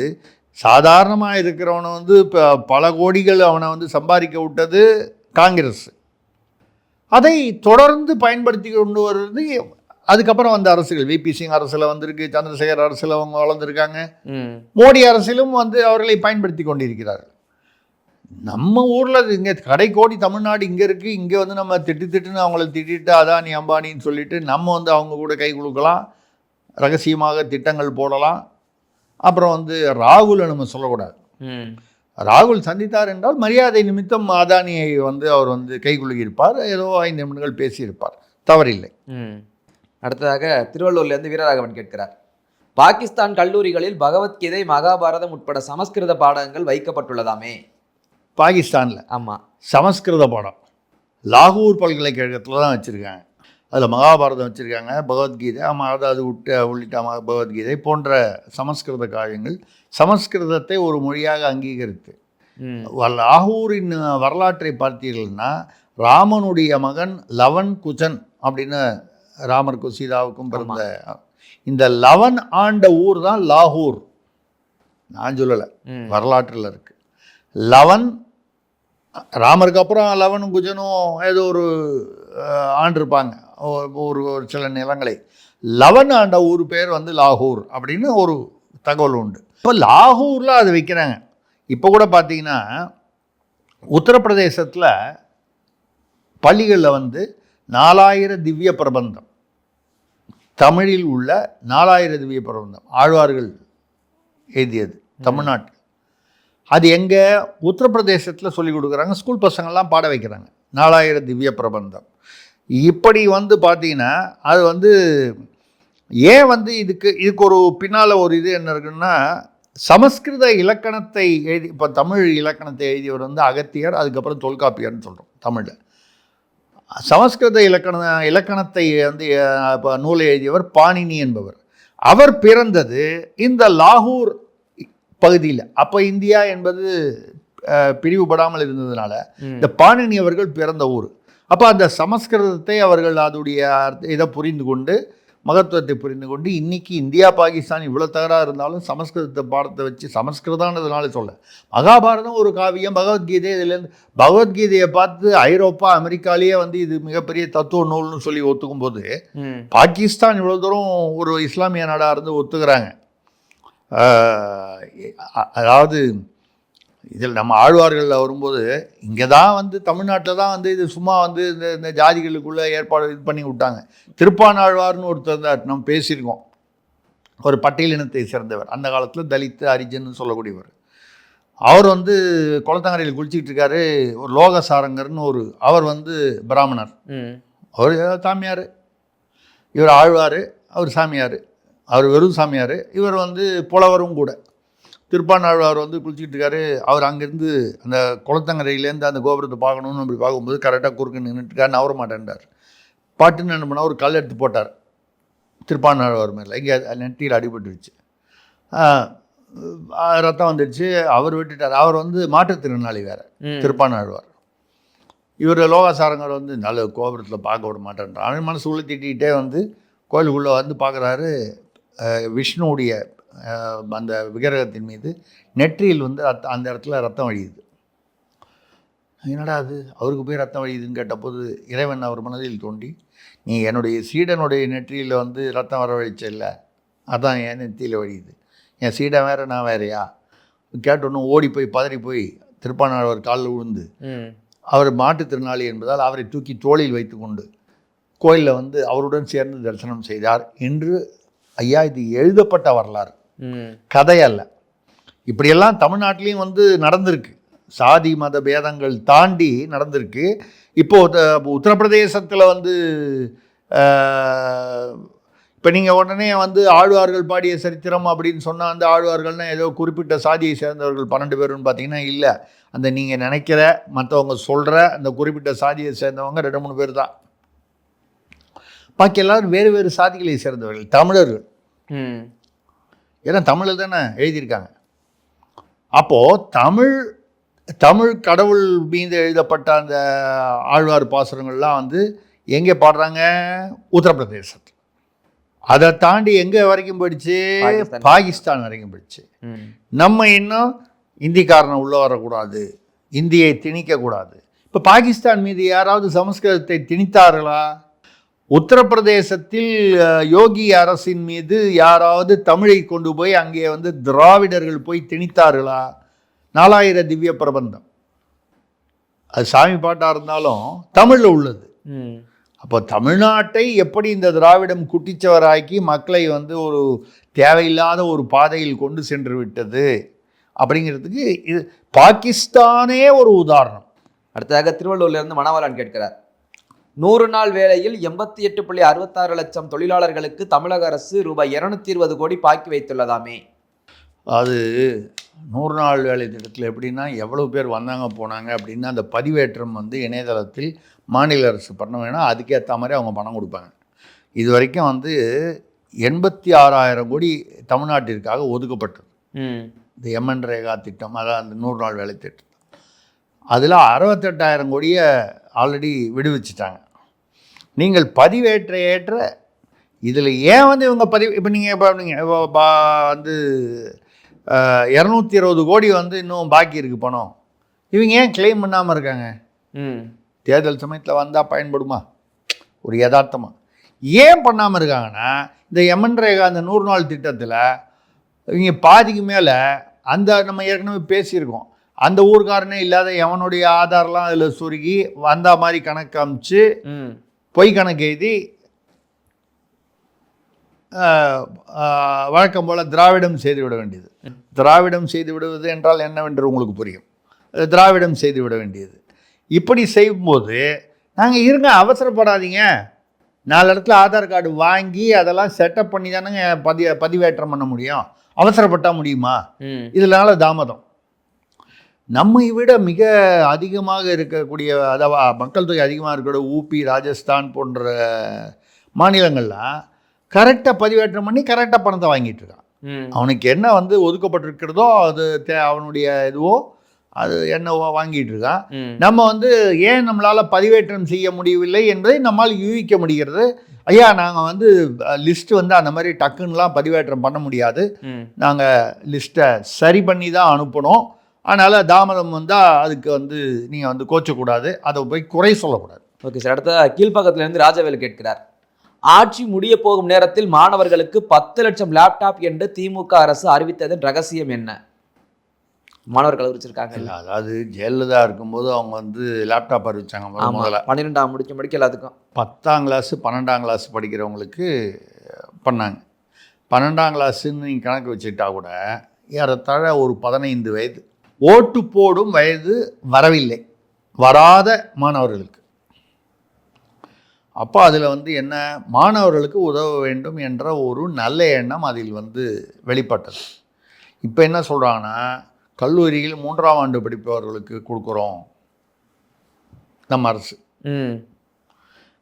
C: சாதாரணமாக இருக்கிறவனை வந்து இப்போ பல கோடிகள் அவனை வந்து சம்பாதிக்க விட்டது காங்கிரஸ். அதை தொடர்ந்து பயன்படுத்தி கொண்டு வர்றது அதுக்கப்புறம் வந்த அரசுகள். விபி சிங் அரசில் வந்திருக்கு, சந்திரசேகர் அரசில் அவங்க வளர்ந்துருக்காங்க, மோடி அரசிலும் வந்து அவர்களை பயன்படுத்தி கொண்டிருக்கிறார்கள். நம்ம ஊரில் இங்கே கடைக்கோடி தமிழ்நாடு இங்கே இருக்குது, இங்கே வந்து நம்ம திட்டுன்னு அவங்கள திட்டிட்டு அதானி அம்பானின்னு சொல்லிட்டு நம்ம வந்து அவங்க கூட கை கொடுக்கலாம், ரகசியமாக திட்டங்கள் போடலாம். அப்புறம் வந்து ராகுலை நம்ம சொல்லக்கூடாது. ராகுல் சந்தித்தார் என்றால் மரியாதை நிமித்தம் அதானியை வந்து அவர் வந்து கை குலுக்கியிருப்பார், ஏதோ 5 நிமிடங்கள் பேசியிருப்பார், தவறில்லை.
B: அடுத்ததாக திருவள்ளூர்லேருந்து வீரராகவன் கேட்கிறார், பாகிஸ்தான் கல்லூரிகளில் பகவத்கீதை, மகாபாரதம் உட்பட சமஸ்கிருத பாடங்கள் வைக்கப்பட்டுள்ளதாமே?
C: பாகிஸ்தானில்
B: ஆமாம்,
C: சமஸ்கிருத பாடம் லாகூர் பல்கலைக்கழகத்தில் தான் வச்சுருக்காங்க. அதில் மகாபாரதம் வச்சுருக்காங்க, பகவத்கீதை, அதாவது உள்ளிட்ட பகவத்கீதை போன்ற சமஸ்கிருத காரியங்கள். சமஸ்கிருதத்தை ஒரு மொழியாக அங்கீகரித்து லாகூரின் வரலாற்றை பார்த்தீர்கள்னா, ராமனுடைய மகன் லவன் குஜன் அப்படின்னு ராமருக்கும் சீதாவுக்கும் பிறந்த இந்த லவன் ஆண்ட ஊர் தான் லாகூர். நான் சொல்லலை, வரலாற்றில் இருக்கு. லவன் ராமருக்கு அப்புறம் லவனும் குஜனும் ஏதோ ஒரு ஆண்டிருப்பாங்க ஒரு சில நிலங்களை. லவன் ஆண்ட ஊர் பேர் வந்து லாகூர் அப்படின்னு ஒரு தகவல் உண்டு. இப்போ லாகூரில் அது வைக்கிறாங்க. இப்போ கூட பார்த்தீங்கன்னா உத்தரப்பிரதேசத்தில் பள்ளிகளில் வந்து 4000 திவ்ய பிரபந்தம், தமிழில் உள்ள 4000 திவ்ய பிரபந்தம் ஆழ்வார்கள் எழுதியது தமிழ்நாட்டில். அது எங்கே? உத்தரப்பிரதேசத்தில் சொல்லிக் கொடுக்குறாங்க, ஸ்கூல் பசங்கள்லாம் பாட வைக்கிறாங்க 4000 திவ்ய பிரபந்தம். இப்படி வந்து பார்த்தீங்கன்னா அது வந்து ஏன் வந்து இதுக்கு ஒரு பின்னால் ஒரு இது என்ன இருக்குன்னா, சமஸ்கிருத இலக்கணத்தை எழுதி, இப்போ தமிழ் இலக்கணத்தை எழுதியவர் வந்து அகத்தியர், அதுக்கப்புறம் தொல்காப்பியர்னு சொல்கிறோம் தமிழில். சமஸ்கிருத இலக்கணத்தை வந்து இப்போ நூலை எழுதியவர் பாணினி என்பவர். அவர் பிறந்தது இந்த லாகூர் பகுதியில். அப்போ இந்தியா என்பது பிரிவுபடாமல் இருந்ததுனால இந்த பாணினி அவர்கள் பிறந்த ஊர். அப்போ அந்த சமஸ்கிருதத்தை அவர்கள் அதோடைய இதை புரிந்து கொண்டு, மகத்துவத்தை புரிந்து கொண்டு, இன்றைக்கி இந்தியா பாகிஸ்தான் இவ்வளோ தகராறு இருந்தாலும் சமஸ்கிருதத்தை பாடத்தை வச்சு, சமஸ்கிருதானதுனால சொல்ல, மகாபாரதம் ஒரு காவியம், பகவத்கீதை, இதுலேருந்து பகவத்கீதையை பார்த்து ஐரோப்பா அமெரிக்காலேயே வந்து இது மிகப்பெரிய தத்துவ நூல்னு சொல்லி ஒத்துக்கும் போது பாகிஸ்தான் இவ்வளோ தூரம் ஒரு இஸ்லாமிய நாடாக இருந்து ஒத்துக்கிறாங்க. அதாவது இதில் நம்ம ஆழ்வார்களில் வரும்போது இங்கே தான் வந்து தமிழ்நாட்டில் தான் வந்து இது சும்மா வந்து இந்த ஜாதிகளுக்குள்ளே ஏற்பாடு இது பண்ணி விட்டாங்க. திருப்பானாழ்வார்னு ஒருத்தர் இருந்தார், நம்ம பேசியிருக்கோம், ஒரு பட்டியலினத்தை சேர்ந்தவர், அந்த காலத்தில் தலித்து ஹரிஜன்னு சொல்லக்கூடியவர். அவர் வந்து குளத்தங்கரையில் குளிச்சிக்கிட்டு இருக்காரு. ஒரு லோகசாரங்கர்னு அவர் வந்து பிராமணர், அவர் சாமியார், இவர் ஆழ்வார், அவர் சாமியார், அவர் வெறும் சாமியார், இவர் வந்து புலவரும் கூட. திருப்பானாழ்வார் வந்து குளிச்சுக்கிட்டு இருக்காரு. அவர் அங்கேருந்து அந்த குளத்தங்கரையிலேருந்து அந்த கோபுரத்தை பார்க்கணுன்னு அப்படி பார்க்கும்போது கரெக்டாக குறுக்கு நின்றுட்டுருக்காரு, நவர மாட்டேன்றார். பாட்டுன்னு என்ன பண்ணால் ஒரு கல் எடுத்து போட்டார் திருப்பானாழ்வார் மேலே. இங்கே நெட்டியில் அடிபட்டுருச்சு, ரத்தம் வந்துடுச்சு. அவர் விட்டுட்டார். அவர் வந்து மாற்றுத்திறனாளி வேறு திருப்பானாழ்வார். இவர் லோகாசாரங்கர் வந்து நல்ல கோபுரத்தில் பார்க்க விட மாட்டேன்றார். அவன் மனசு உள்ள திட்டிகிட்டே வந்து கோயிலுக்குள்ளே வந்து பார்க்குறாரு. விஷ்ணுவுடைய அந்த விக்கிரகத்தின் மீது நெற்றியில் வந்து அந்த இடத்துல ரத்தம் வழியுது. என்னடா அது, அவருக்கு போய் ரத்தம் வழியுதுன்னு கேட்டபோது இறைவன் அவர் மனதில் தோண்டி, நீ என்னுடைய சீடனுடைய நெற்றியில் வந்து ரத்தம் வர வழிச்ச இல்லை, அதான் என் நெற்றியில் வழியுது, என் சீடன் வேறு நான் வேறையா கேட்டொன்னு ஓடி போய் பதறி போய் திருப்பானாழ்வார் காலில் விழுந்து, அவர் மாற்றுத்திறனாளி என்பதால் அவரை தூக்கி தோளில் வைத்து கொண்டு கோயிலில் வந்து அவருடன் சேர்ந்து தரிசனம் செய்தார் என்று. ஐயா, இது எழுதப்பட்ட வரலாறு, கதையல்ல. இப்படியெல்லாம் தமிழ்நாட்டிலையும் வந்து நடந்திருக்கு, சாதி மத பேதங்கள் தாண்டி நடந்திருக்கு. இப்போது உத்தரப்பிரதேசத்தில் வந்து இப்போ நீங்கள் உடனே வந்து ஆழ்வார்கள் பாடிய சரித்திரம் அப்படின்னு சொன்னால் அந்த ஆழ்வார்கள்னால் ஏதோ குறிப்பிட்ட சாதியை சேர்ந்தவர்கள் 12 பேருன்னு பார்த்தீங்கன்னா இல்லை. அந்த நீங்கள் நினைக்கிற மற்றவங்க சொல்கிற அந்த குறிப்பிட்ட சாதியை சேர்ந்தவங்க 2-3 பேர் தான். பாக்கி எல்லாரும் வேறு வேறு சாதிகளை சேர்ந்தவர்கள், தமிழர்கள். ஏன்னா தமிழில் தானே எழுதியிருக்காங்க. அப்போது தமிழ் தமிழ் கடவுள் மீது எழுதப்பட்ட அந்த ஆழ்வார் பாசுரங்கள்லாம் வந்து எங்கே பாடுறாங்க? உத்தரப்பிரதேசத்தில். அதை தாண்டி எங்கே வரைக்கும் போயிடுச்சு? பாகிஸ்தான் வரைக்கும் போயிடுச்சு. நம்ம இன்னும் இந்திக்காரனை உள்ளே வரக்கூடாது, இந்தியை திணிக்கக்கூடாது. இப்போ பாகிஸ்தான் மீது யாராவது சமஸ்கிருதத்தை திணித்தார்களா? உத்தரப்பிரதேசத்தில் யோகி அரசின் மீது யாராவது தமிழை கொண்டு போய் அங்கே வந்து திராவிடர்கள் போய் திணித்தார்களா? 4000 திவ்ய பிரபந்தம், அது சாமி பாட்டாக இருந்தாலும் தமிழில் உள்ளது. அப்போ தமிழ்நாட்டை எப்படி இந்த திராவிடம் குட்டிச்சவராக்கி மக்களை வந்து ஒரு தேவையில்லாத ஒரு பாதையில் கொண்டு சென்று விட்டது அப்படிங்கிறதுக்கு இது பாகிஸ்தானே ஒரு உதாரணம்.
B: அடுத்ததாக திருவள்ளூர்லேருந்து மணவாளன் கேட்கிறார், 100 நாள் வேலையில் 88.66 லட்சம் தொழிலாளர்களுக்கு தமிழக அரசு ரூபாய் 220 கோடி பாக்கி வைத்துள்ளதாமே.
C: அது 100 நாள் வேலை திட்டத்தில் எப்படின்னா எவ்வளோ பேர் வந்தாங்க போனாங்க அப்படின்னா அந்த பதிவேற்றம் வந்து இணையதளத்தில் மாநில அரசு பண்ண வேணால் அதுக்கேற்ற மாதிரி அவங்க பணம் கொடுப்பாங்க. இது வரைக்கும் வந்து 86,000 கோடி தமிழ்நாட்டிற்காக ஒதுக்கப்பட்டது. இந்த எம்என் ரேகா திட்டம், அதான் அந்த 100 நாள் வேலை திட்டம். அதில் 68,000 கோடியை ஆல்ரெடி விடுவிச்சிட்டாங்க. நீங்கள் பதிவேற்ற ஏற்ற இதில் ஏன் வந்து இவங்க இப்போ நீங்கள் வந்து 220 கோடி வந்து இன்னும் பாக்கி இருக்குது பணம், இவங்க ஏன் கிளைம் பண்ணாமல் இருக்காங்க? தேர்தல் சமயத்தில் வந்தால் பயன்படுமா? ஒரு யதார்த்தமாக ஏன் பண்ணாமல் இருக்காங்கன்னா, இந்த எம்என் ரேகா அந்த 100 நாள் திட்டத்தில் இவங்க பாதிக்கு மேலே அந்த நம்ம ஏற்கனவே பேசியிருக்கோம், அந்த ஊர்காரனே இல்லாத எவனுடைய ஆதார்லாம் அதில் சுருகி வந்த மாதிரி கணக்கு அமைச்சு பொய் கணக்கு எழுதி வழக்கம் போல் திராவிடம் செய்து விட வேண்டியது. திராவிடம் செய்து விடுவது என்றால் என்னவென்று உங்களுக்கு புரியும். திராவிடம் செய்து விட வேண்டியது. இப்படி செய்யும்போது நாங்கள் இருங்க, அவசரப்படாதீங்க, 4 இடத்துல ஆதார் கார்டு வாங்கி அதெல்லாம் செட்டப் பண்ணி தானேங்க பதிவேற்றம் பண்ண முடியும். அவசரப்பட்டால் முடியுமா? இதனால தாமதம். நம்மை விட மிக அதிகமாக இருக்கக்கூடிய, அதாவது மக்கள் தொகை அதிகமாக இருக்கிற ஊபி, ராஜஸ்தான் போன்ற மாநிலங்கள்லாம் கரெக்டாக பதிவேற்றம் பண்ணி கரெக்டாக பணத்தை வாங்கிட்டு இருக்கான். அவனுக்கு என்ன வந்து ஒதுக்கப்பட்டிருக்கிறதோ அது அவனுடைய இதுவோ அது என்னவோ வாங்கிட்டு இருக்கான். நம்ம வந்து ஏன் நம்மளால் பதிவேற்றம் செய்ய முடியவில்லை என்பதை நம்மால் யூகிக்க முடிகிறது. ஐயா, நாங்கள் வந்து லிஸ்ட் வந்து அந்த மாதிரி டக்குன்னெலாம் பதிவேற்றம் பண்ண முடியாது, நாங்கள் லிஸ்ட்டை சரி பண்ணி தான் அனுப்பணும், அதனால் தாமதம் வந்தால் அதுக்கு வந்து நீங்கள் வந்து கோச்சக்கூடாது, அதை போய் குறை சொல்லக்கூடாது.
B: Okay sir. அடுத்த கீழ்ப்பக்கத்திலிருந்து ராஜவேலு கேட்கிறார், ஆட்சி முடிய போகும் நேரத்தில் மாணவர்களுக்கு 10 லட்சம் லேப்டாப் என்று திமுக அரசு அறிவித்ததன் ரகசியம் என்ன? மாணவர்கள் அறிவிச்சிருக்காங்க.
C: அதாவது ஜெயலலிதா இருக்கும்போது அவங்க வந்து லேப்டாப் அறிவிச்சாங்க முதல்ல.
B: 12ஆம் முடிக்க எல்லாத்துக்கும்
C: 10ஆம் கிளாஸ் 12ஆம் கிளாஸ் படிக்கிறவங்களுக்கு பண்ணாங்க. 12ஆம் கிளாஸுன்னு நீங்கள் கணக்கு வச்சுக்கிட்டா கூட ஏறத்தாழ ஒரு 15 வயது ஓட்டு போடும் வயது வரவில்லை, வராத மாணவர்களுக்கு. அப்போ அதில் வந்து என்ன, மாணவர்களுக்கு உதவ வேண்டும் என்ற ஒரு நல்ல எண்ணம் அதில் வந்து வெளிப்பட்டது. இப்போ என்ன சொல்கிறாங்கன்னா, கல்லூரியில் 3ஆம் ஆண்டு படிப்பவர்களுக்கு கொடுக்குறோம் நம்ம அரசு.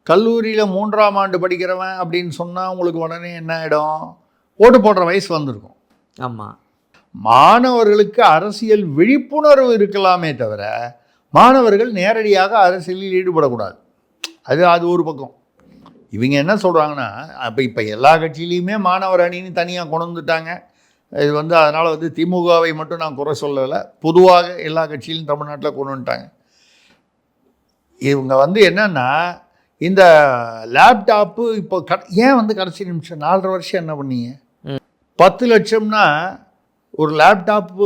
C: கல்லூரியில் 3ஆம் ஆண்டு படிக்கிறவன் அப்படின்னு சொன்னால் உங்களுக்கு உடனே என்ன ஆகிடும், ஓட்டு போடுற வயசு வந்திருக்கும்.
B: ஆமாம்.
C: மாணவர்களுக்கு அரசியல் விழிப்புணர்வு இருக்கலாமே தவிர மாணவர்கள் நேரடியாக அரசியலில் ஈடுபடக்கூடாது. அது ஒரு பக்கம். இவங்க என்ன சொல்கிறாங்கன்னா, இப்போ எல்லா கட்சியிலையுமே மாணவர் அணின்னு தனியாக கொண்டு வந்துட்டாங்க. இது வந்து அதனால் வந்து திமுகவை மட்டும் நான் குறை சொல்லலை, பொதுவாக எல்லா கட்சியிலும் தமிழ்நாட்டில் கொண்டு வந்துட்டாங்க. இவங்க வந்து என்னென்னா, இந்த லேப்டாப்பு இப்போ ஏன் வந்து கடைசி நிமிஷம் 4.5 வருஷம் என்ன பண்ணீங்க? 10 லட்சம்னா ஒரு லேப்டாப்பு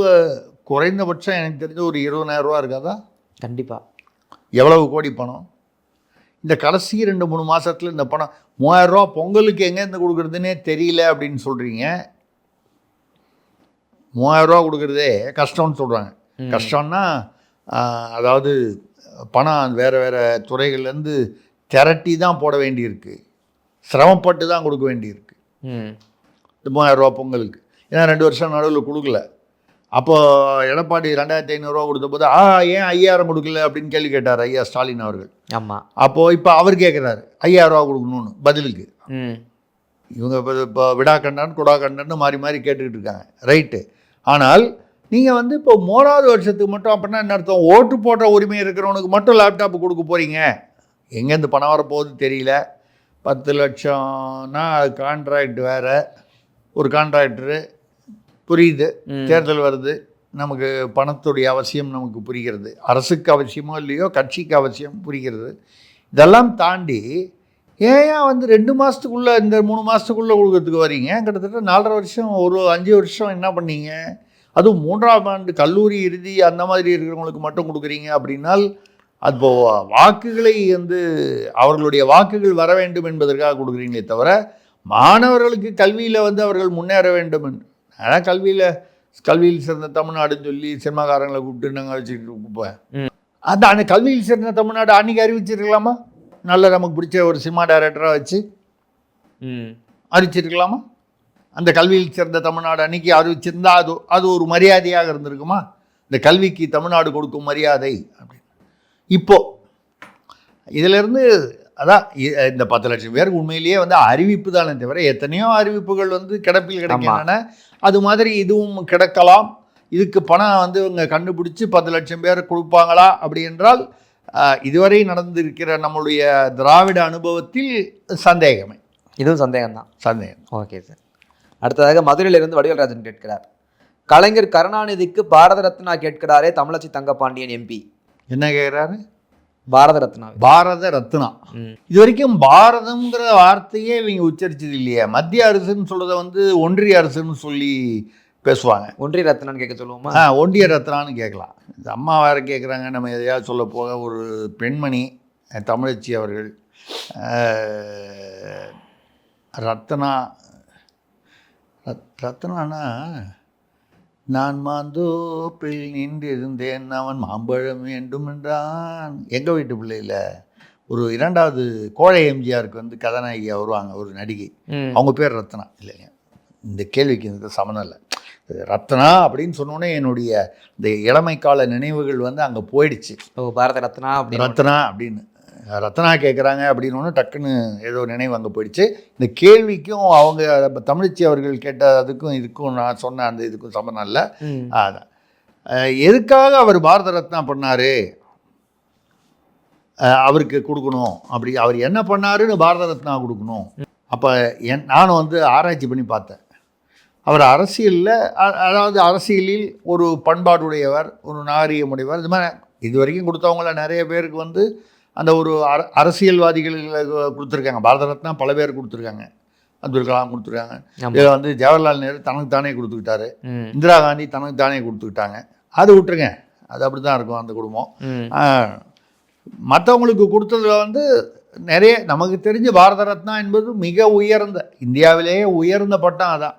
C: குறைந்தபட்சம் எனக்கு தெரிஞ்ச ஒரு 20,000 ரூபா இருக்காதா?
B: கண்டிப்பாக.
C: எவ்வளவு கோடி பணம்? இந்த கடைசி 2-3 மாதத்தில் இந்த பணம் 3000 ரூபா பொங்கலுக்கு எங்கேருந்து கொடுக்குறதுனே தெரியல அப்படின்னு சொல்கிறீங்க. 3000 ரூபா கொடுக்குறதே கஷ்டம்னு சொல்கிறாங்க. கஷ்டம்னா அதாவது பணம் வேறு துறைகள்லேருந்து திரட்டி தான் போட வேண்டியிருக்கு, சிரமப்பட்டு தான் கொடுக்க வேண்டியிருக்கு. இந்த 3000 ரூபா பொங்கலுக்கு ஏன்னா 2 வருஷம் நடுவில் கொடுக்கல. அப்போது எடப்பாடி 2500 ரூபா கொடுத்த போது ஏன் 5000 கொடுக்கல அப்படின்னு கேள்வி கேட்டார் ஐயா ஸ்டாலின் அவர்கள்.
B: ஆமாம்.
C: அப்போது இப்போ அவர் கேட்குறாரு 5000 ரூபா கொடுக்கணும்னு பதிலுக்கு. இவங்க இப்போ விடா கண்டான் குடா கண்டான்னு மாறி மாறி கேட்டுக்கிட்டு இருக்காங்க. ரைட்டு. ஆனால் நீங்கள் வந்து இப்போ 3வது வருஷத்துக்கு மட்டும் அப்படின்னா என்ன அர்த்தம், ஓட்டு போடுற உரிமை இருக்கிறவனுக்கு மட்டும் லேப்டாப் கொடுக்க போகிறீங்க. எங்கேருந்து பணம் வரப்போகுது தெரியல. 10 லட்சம்னா கான்ட்ராக்ட் வேறு, ஒரு கான்ட்ராக்டரு புரியுது, தேர்தல் வருது, நமக்கு பணத்துடைய அவசியம் நமக்கு புரிகிறது, அரசுக்கு அவசியமோ இல்லையோ கட்சிக்கு அவசியம் புரிகிறது. இதெல்லாம் தாண்டி ஏன் வந்து 2 மாதத்துக்குள்ளே இந்த 3 மாதத்துக்குள்ளே கொடுக்கறதுக்கு வரீங்க? கிட்டத்தட்ட 4.5 வருஷம், ஒரு 5 வருஷம் என்ன பண்ணீங்க? அதுவும் 3ஆம் ஆண்டு கல்லூரி இறுதி அந்த மாதிரி இருக்கிறவங்களுக்கு மட்டும் கொடுக்குறீங்க அப்படின்னால், அப்போ வாக்குகளை வந்து அவர்களுடைய வாக்குகள் வர வேண்டும் என்பதற்காக கொடுக்குறீங்களே தவிர மாணவர்களுக்கு கல்வியில் வந்து அவர்கள் முன்னேற வேண்டும் என்று. ஆனால் கல்வியில் சிறந்த தமிழ்நாடுன்னு சொல்லி சினிமாக்காரங்களை கூப்பிட்டு நாங்கள் வச்சுக்கிட்டு இருப்பேன். அந்த கல்வியில் சிறந்த தமிழ்நாடு அன்றைக்கி அறிவிச்சிருக்கலாமா? நல்ல நமக்கு பிடிச்ச ஒரு சினிமா டைரக்டராக வச்சு அறிவிச்சிருக்கலாமா? அந்த கல்வியில் சிறந்த தமிழ்நாடு அன்றைக்கி அறிவிச்சிருந்தா அது ஒரு மரியாதையாக இருந்திருக்குமா? இந்த கல்விக்கு தமிழ்நாடு கொடுக்கும் மரியாதை அப்படின்னு. இப்போது இதிலேருந்து அதான் இந்த 10 லட்சம் பேருக்கு உண்மையிலேயே வந்து அறிவிப்பு தானே தவிர எத்தனையோ அறிவிப்புகள் வந்து கிடப்பில் கிடைக்கின்றன. அது மாதிரி இதுவும் கிடக்கலாம். இதுக்கு பணம் வந்து இவங்க கண்டுபிடிச்சி 10 லட்சம் பேர் கொடுப்பாங்களா அப்படி என்றால் இதுவரை நடந்திருக்கிற நம்மளுடைய திராவிட அனுபவத்தில் சந்தேகமே.
B: இதுவும் சந்தேகம்தான்.
C: சந்தேகம்.
B: Okay sir. அடுத்ததாக மதுரையிலிருந்து வடிவேல்ராஜன் கேட்கிறார், கலைஞர் கருணாநிதிக்கு பாரத ரத்னா கேட்கிறாரே தமிழச்சி தங்கப்பாண்டியன் எம்பி. என்ன கேட்குறாரு? பாரத ரத்னா. பாரத ரத்னா. இது வரைக்கும் பாரதம்ங்கிற வார்த்தையே இவங்க உச்சரிச்சது இல்லையே. மத்திய அரசுன்னு சொல்றதை வந்து ஒன்றிய அரசுன்னு சொல்லி பேசுவாங்க. ஒன்றிய ரத்னான்னு கேட்க சொல்லுவோமா? ஒன்றிய ரத்னான்னு கேட்கலாம். இந்த அம்மா வேற கேட்குறாங்க. நம்ம எதையாவது சொல்ல போக ஒரு பெண்மணி தமிழச்சி அவர்கள் ரத்னானா நான் மாந்தோப்பில் நின்றிருந்தேன் அவன் மாம்பழம் வேண்டும் என்றான். எங்கள் வீட்டு பிள்ளையில் ஒரு 2வது கோழை எம்ஜிஆருக்கு வந்து கதாநாயகியாக வருவாங்க ஒரு நடிகை. அவங்க பேர் ரத்னா. இல்லைங்க, இந்த கேள்விக்கு இந்த சம்மந்தம் இல்லை. ரத்னா அப்படின்னு சொன்னோன்னே என்னுடைய இந்த இளமை கால நினைவுகள் வந்து அங்கே போயிடுச்சு. பாரத ரத்னா ரத்னா அப்படின்னு ரத்னா கேட்குறாங்க அப்படின்னு டக்குன்னு ஏதோ நினைவு அங்கே போயிடுச்சு. இந்த கேள்விக்கும் அவங்க தமிழச்சி அவர்கள் கேட்ட அதுக்கும் இதுக்கும் நான் சொன்ன அந்த இதுக்கும் சம்மந்தம் இல்லை. அதான் எதுக்காக அவர் பாரத ரத்னா பண்ணார், அவருக்கு கொடுக்கணும், அப்படி அவர் என்ன பண்ணாருன்னு பாரத ரத்னா கொடுக்கணும். அப்போ நானும் வந்து ஆராய்ச்சி பண்ணி பார்த்தேன். அவர் அரசியலில், அதாவது அரசியலில் ஒரு பண்பாடுடையவர், ஒரு நாகரிகமுடையவர். இது மாதிரி இது வரைக்கும் கொடுத்தவங்கள நிறைய பேருக்கு வந்து அந்த ஒரு அரசியல்வாதிகள் கொடுத்துருக்காங்க. பாரத ரத்னா பல பேர் கொடுத்துருக்காங்க. அப்துல் கலாம் கொடுத்துருக்காங்க. இதில் வந்து ஜவஹர்லால் நேரு தனக்கு தானே கொடுத்துக்கிட்டாரு. இந்திரா காந்தி தனக்கு தானே கொடுத்துக்கிட்டாங்க. அது விட்டுருங்க, அது அப்படி தான் இருக்கும் அந்த குடும்பம். மற்றவங்களுக்கு கொடுத்ததுல வந்து நிறைய நமக்கு தெரிஞ்ச பாரத ரத்னா என்பது மிக உயர்ந்த, இந்தியாவிலேயே உயர்ந்த பட்டம். அதான்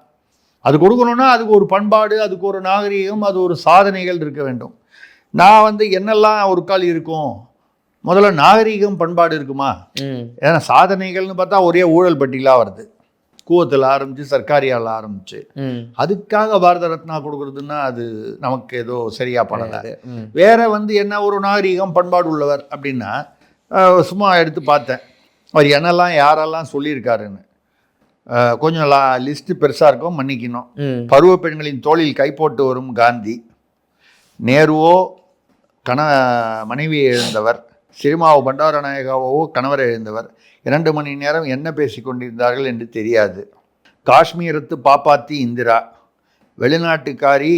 B: அது கொடுக்கணுன்னா அதுக்கு ஒரு பண்பாடு, அதுக்கு ஒரு நாகரிகம், அது ஒரு சாதனைகள் இருக்க வேண்டும். நான் வந்து என்னெல்லாம் ஒரு கால் இருக்கும், முதல்ல நாகரிகம் பண்பாடு இருக்குமா? ஏன்னா சாதனைகள்னு பார்த்தா ஒரே ஊழல் பட்டியலாக வருது. கூவத்தில் ஆரம்பித்து சர்க்காரியால் ஆரம்பிச்சு அதுக்காக பாரத ரத்னா கொடுக்குறதுன்னா அது நமக்கு ஏதோ சரியாக பண்ணலை. வேற வந்து என்ன ஒரு நாகரிகம் பண்பாடு உள்ளவர் அப்படின்னா சும்மா எடுத்து பார்த்தேன் அவர் என்னெல்லாம் யாரெல்லாம் சொல்லியிருக்காருன்னு. கொஞ்சம் லிஸ்ட்டு பெருசாக இருக்கும், மன்னிக்கணும். பருவ பெண்களின் தோளில் கை போட்டு வரும் காந்தி, நேருவோ மனைவியை இழந்தவர், சிரிமாவோ பண்டாரநாயகாவோ கணவரை இழந்தவர், 2 மணி நேரம் என்ன பேசி கொண்டிருந்தார்கள் என்று தெரியாது, காஷ்மீரத்து பாப்பாத்தி இந்திரா, வெளிநாட்டுக்காரி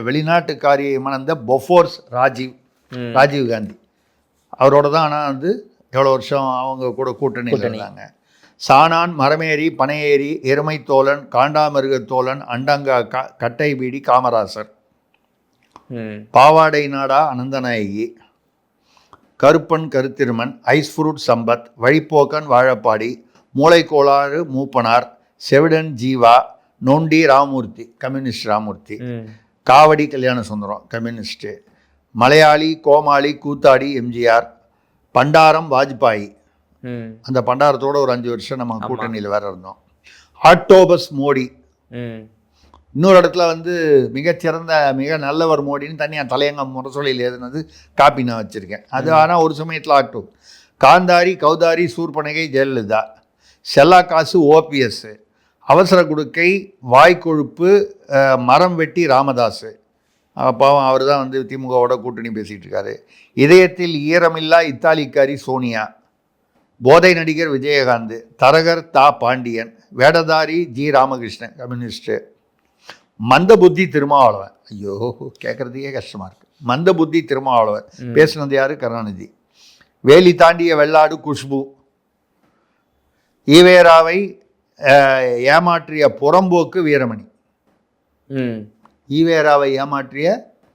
B: வெளிநாட்டுக்காரியை மணந்த பொஃபோர்ஸ் ராஜீவ் காந்தி, அவரோட தான். ஆனால் வந்து எவ்வளோ வருஷம் அவங்க கூட கூட்டணியில் இருந்தாங்க. சாணான், மரமேறி, பனையேறி, எருமை தோழன், காண்டாமிருக தோழன், அண்டங்கா கட்டை பீடி காமராசர், பாவாடை நாடா அனந்தநாயகி, கருப்பன் கருத்திருமன், ஐஸ் ஃப்ரூட் சம்பத், வழிப்போக்கன் வாழப்பாடி, மூளைக்கோளாறு மூப்பனார், செவிடன் ஜீவா, நொண்டி ராமூர்த்தி கம்யூனிஸ்ட் ராமூர்த்தி, காவடி கல்யாண சுந்தரம் கம்யூனிஸ்ட்டு, மலையாளி கோமாளி கூத்தாடி எம்ஜிஆர், பண்டாரம் வாஜ்பாய், அந்த பண்டாரத்தோட ஒரு 5 வருஷம் நம்ம கூட்டணியில் வேற இருந்தோம், ஆக்டோபஸ் மோடி, இன்னொரு இடத்துல வந்து மிகச்சிறந்த மிக நல்லவர் மோடின்னு தனியாக தலையங்கம் முரசொலியில் எழுதுனது காப்பி நான் வச்சுருக்கேன். அது ஆனால் ஒரு சமயத்தில் ஆக்டோ, காந்தாரி கௌதாரி சூர்பனகை ஜெயலலிதா, செல்லா காசு ஓபிஎஸ்,
C: அவசர குடுக்கை, வாய்க்கொழுப்பு, மரம் வெட்டி ராமதாஸ், பாவம் அவர் தான் வந்து திமுகவோட கூட்டணி பேசிகிட்டு இருக்காரு. இதயத்தில் ஈரமில்லா இத்தாலிக்காரி சோனியா, போதை நடிகர் விஜயகாந்த், தரகர் தா பாண்டியன், வேடதாரி ஜி ராமகிருஷ்ணன் கம்யூனிஸ்ட்டு, மந்த புத்தி திருமாவளவன். ஐயோ, கேட்குறதுக்கே கஷ்டமாக இருக்குது. மந்த புத்தி திருமாவளவன் பேசுனது யார்? கருணாநிதி. வேலி தாண்டிய வெள்ளாடு குஷ்பு, ஈவேராவை ஏமாற்றிய புறம்போக்கு வீரமணி. ஈவேராவை ஏமாற்றிய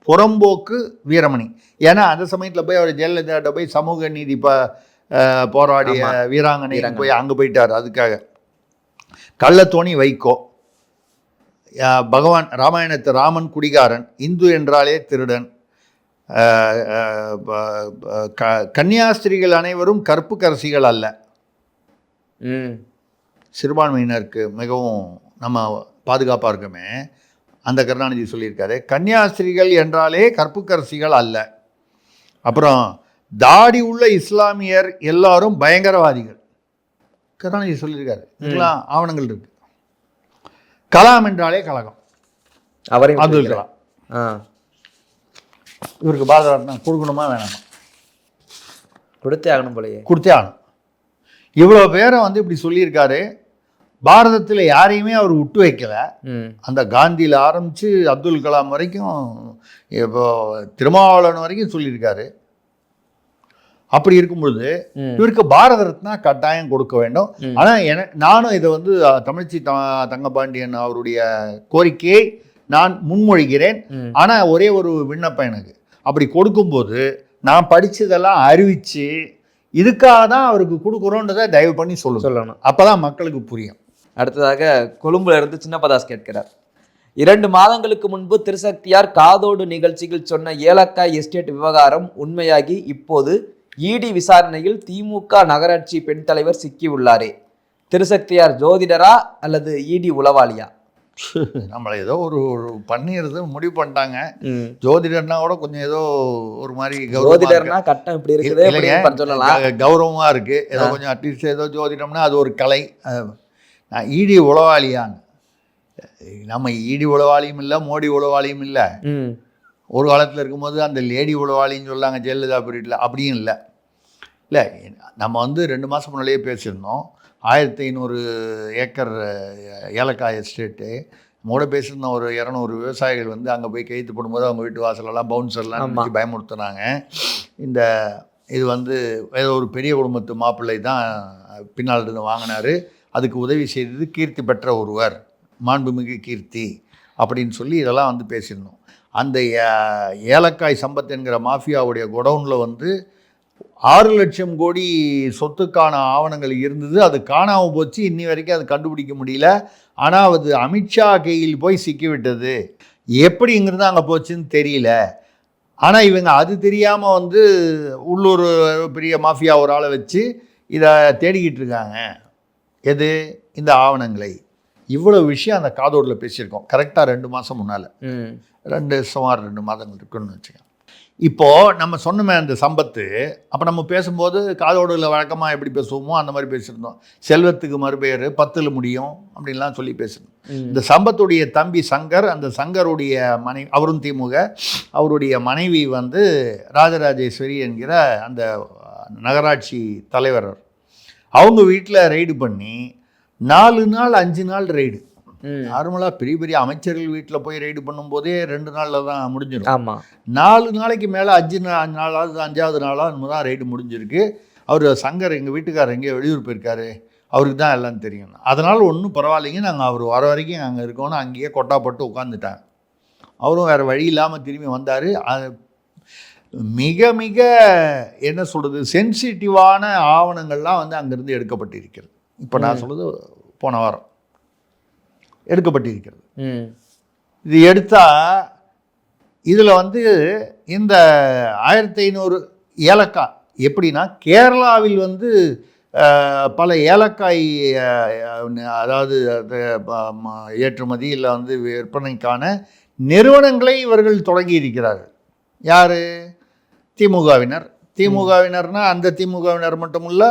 C: புறம்போக்கு வீரமணி. ஏன்னா அந்த சமயத்தில் போய் அவர் ஜெயலலிதாட்ட போய் சமூக நீதி போராடிய வீராங்கனை போய் அங்கே போயிட்டார். அதுக்காக கள்ளத்தோணி வைகோ, பகவான் ராமாயணத்து ராமன் குடிகாரன், இந்து என்றாலே திருடன், கன்னியாஸ்திரிகள் அனைவரும் கற்புக்கரசிகள் அல்ல. சிறுபான்மையினருக்கு மிகவும் நம்ம பாதுகாப்பாக இருக்கமே, அந்த கருணாநிதி சொல்லியிருக்காரு. கன்னியாஸ்திரிகள் என்றாலே கற்புக்கரசிகள் அல்ல. அப்புறம் தாடி உள்ள இஸ்லாமியர் எல்லாரும் பயங்கரவாதிகள், கருணாநிதி சொல்லியிருக்காரு. இதெல்லாம் ஆவணங்கள் இருக்கு. கலாம் என்றாலே கலகம், அவரையும் அப்துல் கலாம். இவருக்கு பாரத ரத்னா கொடுக்கணுமா வேணாமா?
B: கொடுத்தே ஆகணும் போலயே.
C: கொடுத்தே ஆகணும். இவ்வளோ பேரை வந்து இப்படி சொல்லியிருக்காரு. பாரதத்தில் யாரையுமே அவர் விட்டு வைக்கல. அந்த காந்தியில் ஆரம்பித்து அப்துல் கலாம் வரைக்கும், இப்போ திருமாவளவன் வரைக்கும் சொல்லியிருக்காரு. அப்படி இருக்கும்பொழுது இவருக்கு பாரத ரத்னா கட்டாயம் கொடுக்க வேண்டும். ஆனால் நானும் இதை வந்து தமிழ்ச்சி தங்கபாண்டியன் அவருடைய கோரிக்கையை நான் முன்மொழிகிறேன். ஆனால் ஒரே ஒரு விண்ணப்பம் எனக்கு, அப்படி கொடுக்கும்போது நான் படித்ததெல்லாம் அறிவித்து இதுக்காக தான் அவருக்கு கொடுக்குறோன்றதை தயவு பண்ணி சொல்லணும். அப்போ தான் மக்களுக்கு புரியும்.
B: அடுத்ததாக கொழும்புல இருந்து சின்னப்பதாஸ் கேட்கிறார். 2 மாதங்களுக்கு முன்பு திருசக்தியார் காதோடு நிகழ்ச்சியில் சொன்ன ஏலக்காய் எஸ்டேட் விவகாரம் உண்மையாகி இப்போது இடி விசாரணையில் திமுக நகராட்சி பெண் தலைவர் சிக்கி உள்ளாரே. திருசக்தியார் ஜோதிடரா அல்லது இடி உளவாளியா?
C: நம்மளை ஏதோ ஒரு பண்ணிடுறது முடிவு பண்ணிட்டாங்க. ஜோதிடர்னா கூட கொஞ்சம் ஏதோ ஒரு மாதிரி
B: ஜோதிடர்னா கட்டம் இப்படி இருக்குது சொல்லலாம்,
C: கௌரவமாக இருக்குது. ஏதோ கொஞ்சம் அட்லீஸ்ட் ஏதோ ஜோதிடம்னா அது ஒரு கலை. நான் ஈடி உளவாளியான்னு, நம்ம ஈடி உளவாளியும் இல்லை, மோடி உளவாளியும் இல்லை. ஒரு காலத்தில் இருக்கும்போது அந்த லேடி உளவாளின்னு சொல்லாங்க ஜெயலலிதா பீரியடில், அப்படியும் இல்லை. இல்லை, நம்ம வந்து 2 மாதம் முன்னாலேயே பேசியிருந்தோம். 1500 ஏக்கர் ஏலக்காய் எஸ்டேட்டு மூட பேசியிருந்தோம். ஒரு 200 விவசாயிகள் வந்து அங்கே போய் கைத்து போடும்போது அவங்க வீட்டு வாசலெல்லாம் பவுன்சர்லாம் பயமுறுத்துனாங்க. இது வந்து ஏதோ ஒரு பெரிய குடும்பத்து மாப்பிள்ளை தான் பின்னால் இருந்து வாங்கினார். அதுக்கு உதவி செய்தது கீர்த்தி பெற்ற ஒருவர், மாண்புமிகு கீர்த்தி அப்படின்னு சொல்லி இதெல்லாம் வந்து பேசியிருந்தோம். அந்த ஏலக்காய் சம்பத் என்கிற மாஃபியாவுடைய குடவுனில் வந்து 6 லட்சம் கோடி சொத்துக்கான ஆவணங்கள் இருந்தது. அது காணாமல் போச்சு. இன்னி வரைக்கும் அது கண்டுபிடிக்க முடியல. ஆனால் அது அமித்ஷா கையில் போய் சிக்கிவிட்டது. எப்படிங்கிறது அங்கே போச்சுன்னு தெரியல. ஆனால் இவங்க அது தெரியாமல் வந்து உள்ளூர் பெரிய மாஃபியா ஒரு ஆளை வச்சு இதை தேடிக்கிட்டு இருக்காங்க. எது? இந்த ஆவணங்களை. இவ்வளோ விஷயம் அந்த காதோடில் பேசியிருக்கோம். கரெக்டாக 2 மாதம் முன்னால், சுமார் 2 மாதங்கள் இருக்குன்னு வச்சுக்கோங்க. இப்போது நம்ம சொன்னோமே அந்த சம்பத்து, அப்போ நம்ம பேசும்போது காதோடில் வழக்கமாக எப்படி பேசுவோமோ அந்த மாதிரி பேசியிருந்தோம். செல்வத்துக்கு மறுபெயர் 10ல் முடியும் அப்படின்லாம் சொல்லி பேசணும். இந்த சம்பத்துடைய தம்பி சங்கர், அந்த சங்கருடைய மனைவி, அவரும் திமுக, அவருடைய மனைவி வந்து ராஜராஜேஸ்வரி என்கிற அந்த நகராட்சி தலைவர். அவங்க வீட்டில் ரெய்டு பண்ணி 4 நாள் 5 நாள் ரெய்டு. நார்மலாக பெரிய பெரிய அமைச்சர்கள் வீட்டில் போய் ரெய்டு பண்ணும்போதே 2 நாளில் தான் முடிஞ்சிடும்.
B: ஆமாம்,
C: 4 நாளைக்கு மேலே 5 நாளாவது 5வது நாளாக நம்ம தான் ரெய்டு முடிஞ்சிருக்கு. அவர் சங்கர் எங்கள் வீட்டுக்காரர் எங்கேயோ வெளியூர் போயிருக்காரு, அவருக்கு தான் எல்லாம் தெரியும். அதனால் ஒன்றும் பரவாயில்லைங்க, நாங்கள் அவர் வர வரைக்கும் அங்கே இருக்கோன்னு அங்கேயே கொட்டாப்பட்டு உட்காந்துட்டாங்க. அவரும் வேறு வழி இல்லாமல் திரும்பி வந்தார். மிக மிக என்ன சொல்கிறது, சென்சிட்டிவான ஆவணங்கள்லாம் வந்து அங்கேருந்து எடுக்கப்பட்டிருக்கிறது. இப்போ நான் சொல்கிறது போன வாரம் எடுக்கப்பட்டிருக்கிறது. இது எடுத்தால் இதில் வந்து இந்த 1500 ஏலக்காய் எப்படின்னா, கேரளாவில் வந்து பல ஏலக்காய் அதாவது ஏற்றுமதி இல்லை வந்து விற்பனைக்கான நிறுவனங்களை இவர்கள் தொடங்கி இருக்கிறார்கள். யார்? திமுகவினர். திமுகவினர்னால் அந்த திமுகவினர் மட்டும் இல்லை,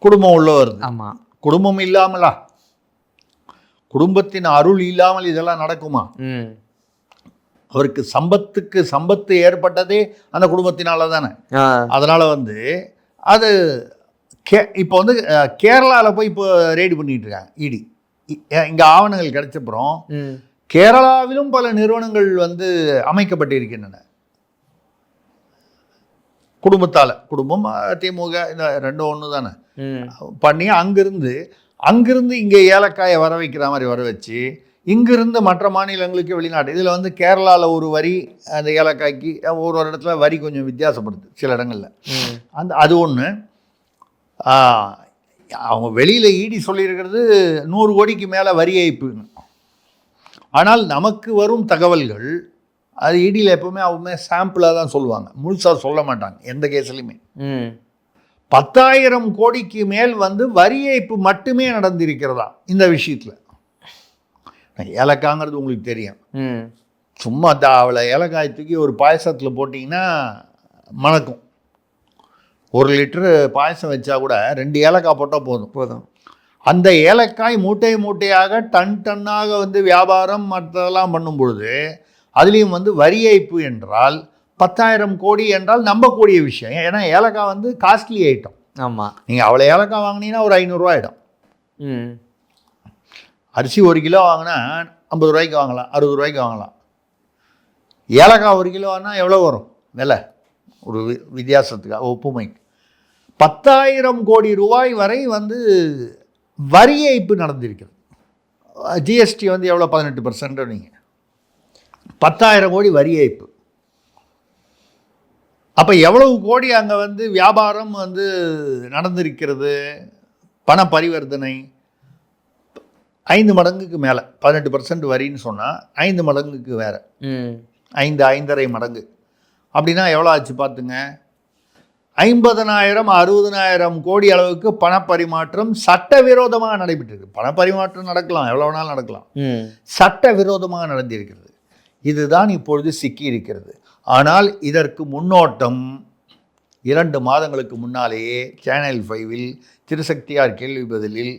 C: குடும்பம் உள்ளவர்.
B: ஆமாம்,
C: குடும்பம் இல்லாமலா? குடும்பத்தின் அருள் இல்லாமல் இதெல்லாம் நடக்குமா?
B: ம்.
C: அவருக்கு சம்பத்து ஏற்பட்டதே அந்த குடும்பத்தினால தானே.
B: ஆ.
C: அதனால் வந்து அது இப்போ வந்து கேரளாவில் போய் இப்போ ரெய்டு பண்ணிட்டு இருக்காங்க இடி. இங்கே ஆவணங்கள் கிடைச்சப்புறம்
B: ம்.
C: கேரளாவிலும் பல நிறுவனங்கள் வந்து அமைக்கப்பட்டிருக்கின்றன குடும்பத்தால். குடும்பம் திமுக இந்த ரெண்டும் ஒன்று தானே.
B: ம்.
C: பண்ணி அங்கிருந்து இங்கே ஏலக்காயை வர வைக்கிற மாதிரி வர வச்சு இங்கிருந்து மற்ற மாநிலங்களுக்கு வெளிநாட்டு. இதில் வந்து கேரளாவில் ஒரு வரி, அந்த ஏலக்காய்க்கு ஒரு இடத்துல வரி கொஞ்சம் வித்தியாசப்படுது சில இடங்களில். அது ஒன்று. அவங்க வெளியில் ஈடி சொல்லியிருக்கிறது 100 கோடிக்கு மேலே வரி ஏய்ப்பு. ஆனால் நமக்கு வரும் தகவல்கள் அது ஈடியில் எப்பவுமே அவங்க சாம்பிளாக தான் சொல்லுவாங்க, முழுசாக சொல்ல மாட்டாங்க எந்த கேஸ்லையுமே. 10,000 கோடிக்கு மேல் வந்து வரி ஏய்ப்பு மட்டுமே நடந்திருக்கிறதா இந்த விஷயத்தில். ஏலக்காங்கிறது உங்களுக்கு தெரியும். சும்மா அவளை ஏலக்காய் தூக்கி ஒரு பாயசத்தில் போட்டிங்கன்னா மணக்கும். 1 லிட்டரு பாயசம் வச்சா கூட 2 ஏலக்காய் போட்டால் போதும். அந்த ஏலக்காய் மூட்டையாக டன்னாக வந்து வியாபாரம் மற்றதெல்லாம் பண்ணும் பொழுது அதுலேயும் வந்து வரி ஏய்ப்பு என்றால் 10,000 கோடி என்றால் நம்பக்கூடிய விஷயம். ஏன்னா ஏலக்காய் வந்து காஸ்ட்லி ஐட்டம்.
B: ஆமாம்.
C: நீங்கள் அவ்வளோ ஏலக்காய் வாங்கினீங்கன்னா ஒரு 500 ரூபா ஆகிடும். அரிசி 1 கிலோ வாங்கினா 50 ரூபாய்க்கு வாங்கலாம், 60 ரூபாய்க்கு வாங்கலாம். ஏலக்காய் 1 கிலோன்னா எவ்வளோ வரும் விலை? ஒரு வித்தியாசத்துக்கு ஒப்புமைக்கு 10,000 கோடி ரூபாய் வரை வந்து வரி ஏய்ப்பு நடந்திருக்கிறது. ஜிஎஸ்டி வந்து எவ்வளோ? 18%. நீங்கள் 10,000 கோடி வரி ஏய்ப்பு. அப்போ எவ்வளவு கோடி அங்கே வந்து வியாபாரம் வந்து நடந்திருக்கிறது? பண பரிவர்த்தனை 5 மடங்குக்கு மேலே. 18% வரின்னு சொன்னால் 5 மடங்குக்கு வேறு, 5.5 மடங்கு. அப்படின்னா எவ்வளோ ஆச்சு பார்த்துங்க. 50,000 60,000 கோடி அளவுக்கு பணப்பரிமாற்றம் சட்டவிரோதமாக நடைபெற்றிருக்கு. பணப்பரிமாற்றம் நடக்கலாம், எவ்வளோ வேணாலும் நடக்கலாம், சட்டவிரோதமாக நடந்திருக்கிறது. இதுதான் இப்பொழுது சிக்கி இருக்கிறது. ஆனால் இதற்கு முன்னோட்டம் 2 மாதங்களுக்கு முன்னாலேயே சேனல் 5இல் திருசக்தியார் கேள்வி பதிலில்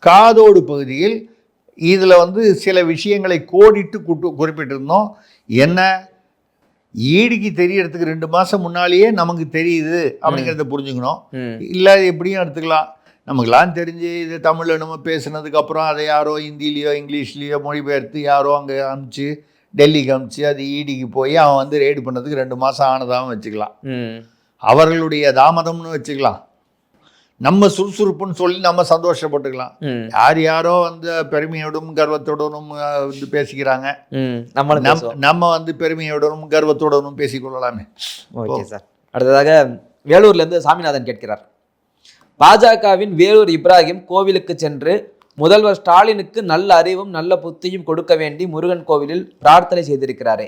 C: காதோடு பகுதியில் இதில் வந்து சில விஷயங்களை கோடிட்டு குறிப்பிட்டிருந்தோம். என்ன, ஈடிக்கு தெரியறதுக்கு 2 மாதம் முன்னாலேயே நமக்கு தெரியுது அப்படிங்கிறத புரிஞ்சுக்கணும். இல்லை எப்படியும் எடுத்துக்கலாம். நமக்குலாம் தெரிஞ்சு இது தமிழில் நம்ம பேசுனதுக்கப்புறம் அதை யாரோ ஹிந்திலேயோ இங்கிலீஷ்லேயோ மொழிபெயர்த்து யாரோ அங்கே அனுப்பிச்சு டெல்லிக்கு அனுப்பிச்சு அது ஈடிக்கு போய் அவன் வந்து ரெய்டு பண்ணதுக்கு 2 மாதம் ஆனதாகவும் வச்சுக்கலாம். அவர்களுடைய தாமதம்னு வச்சுக்கலாம். நம்ம சுறுசுறுப்புன்னு சொல்லி நம்ம சந்தோஷப்பட்டுக்கலாம். யாரோ வந்து பெருமையோடும் கர்வத்தோடனும் வந்து பேசிக்கிறாங்க. நம்ம வந்து பெருமையோடனும் கர்வத்தோடனும் பேசிக்கொள்ளலாமே.
B: Okay sir. அடுத்ததாக வேலூர்லேருந்து சாமிநாதன் கேட்கிறார், பாஜகவின் வேலூர் இப்ராஹிம் கோவிலுக்கு சென்று முதல்வர் ஸ்டாலினுக்கு நல்ல அறிவும் நல்ல புத்தியும் கொடுக்க வேண்டி முருகன் கோவிலில் பிரார்த்தனை செய்திருக்கிறாரே.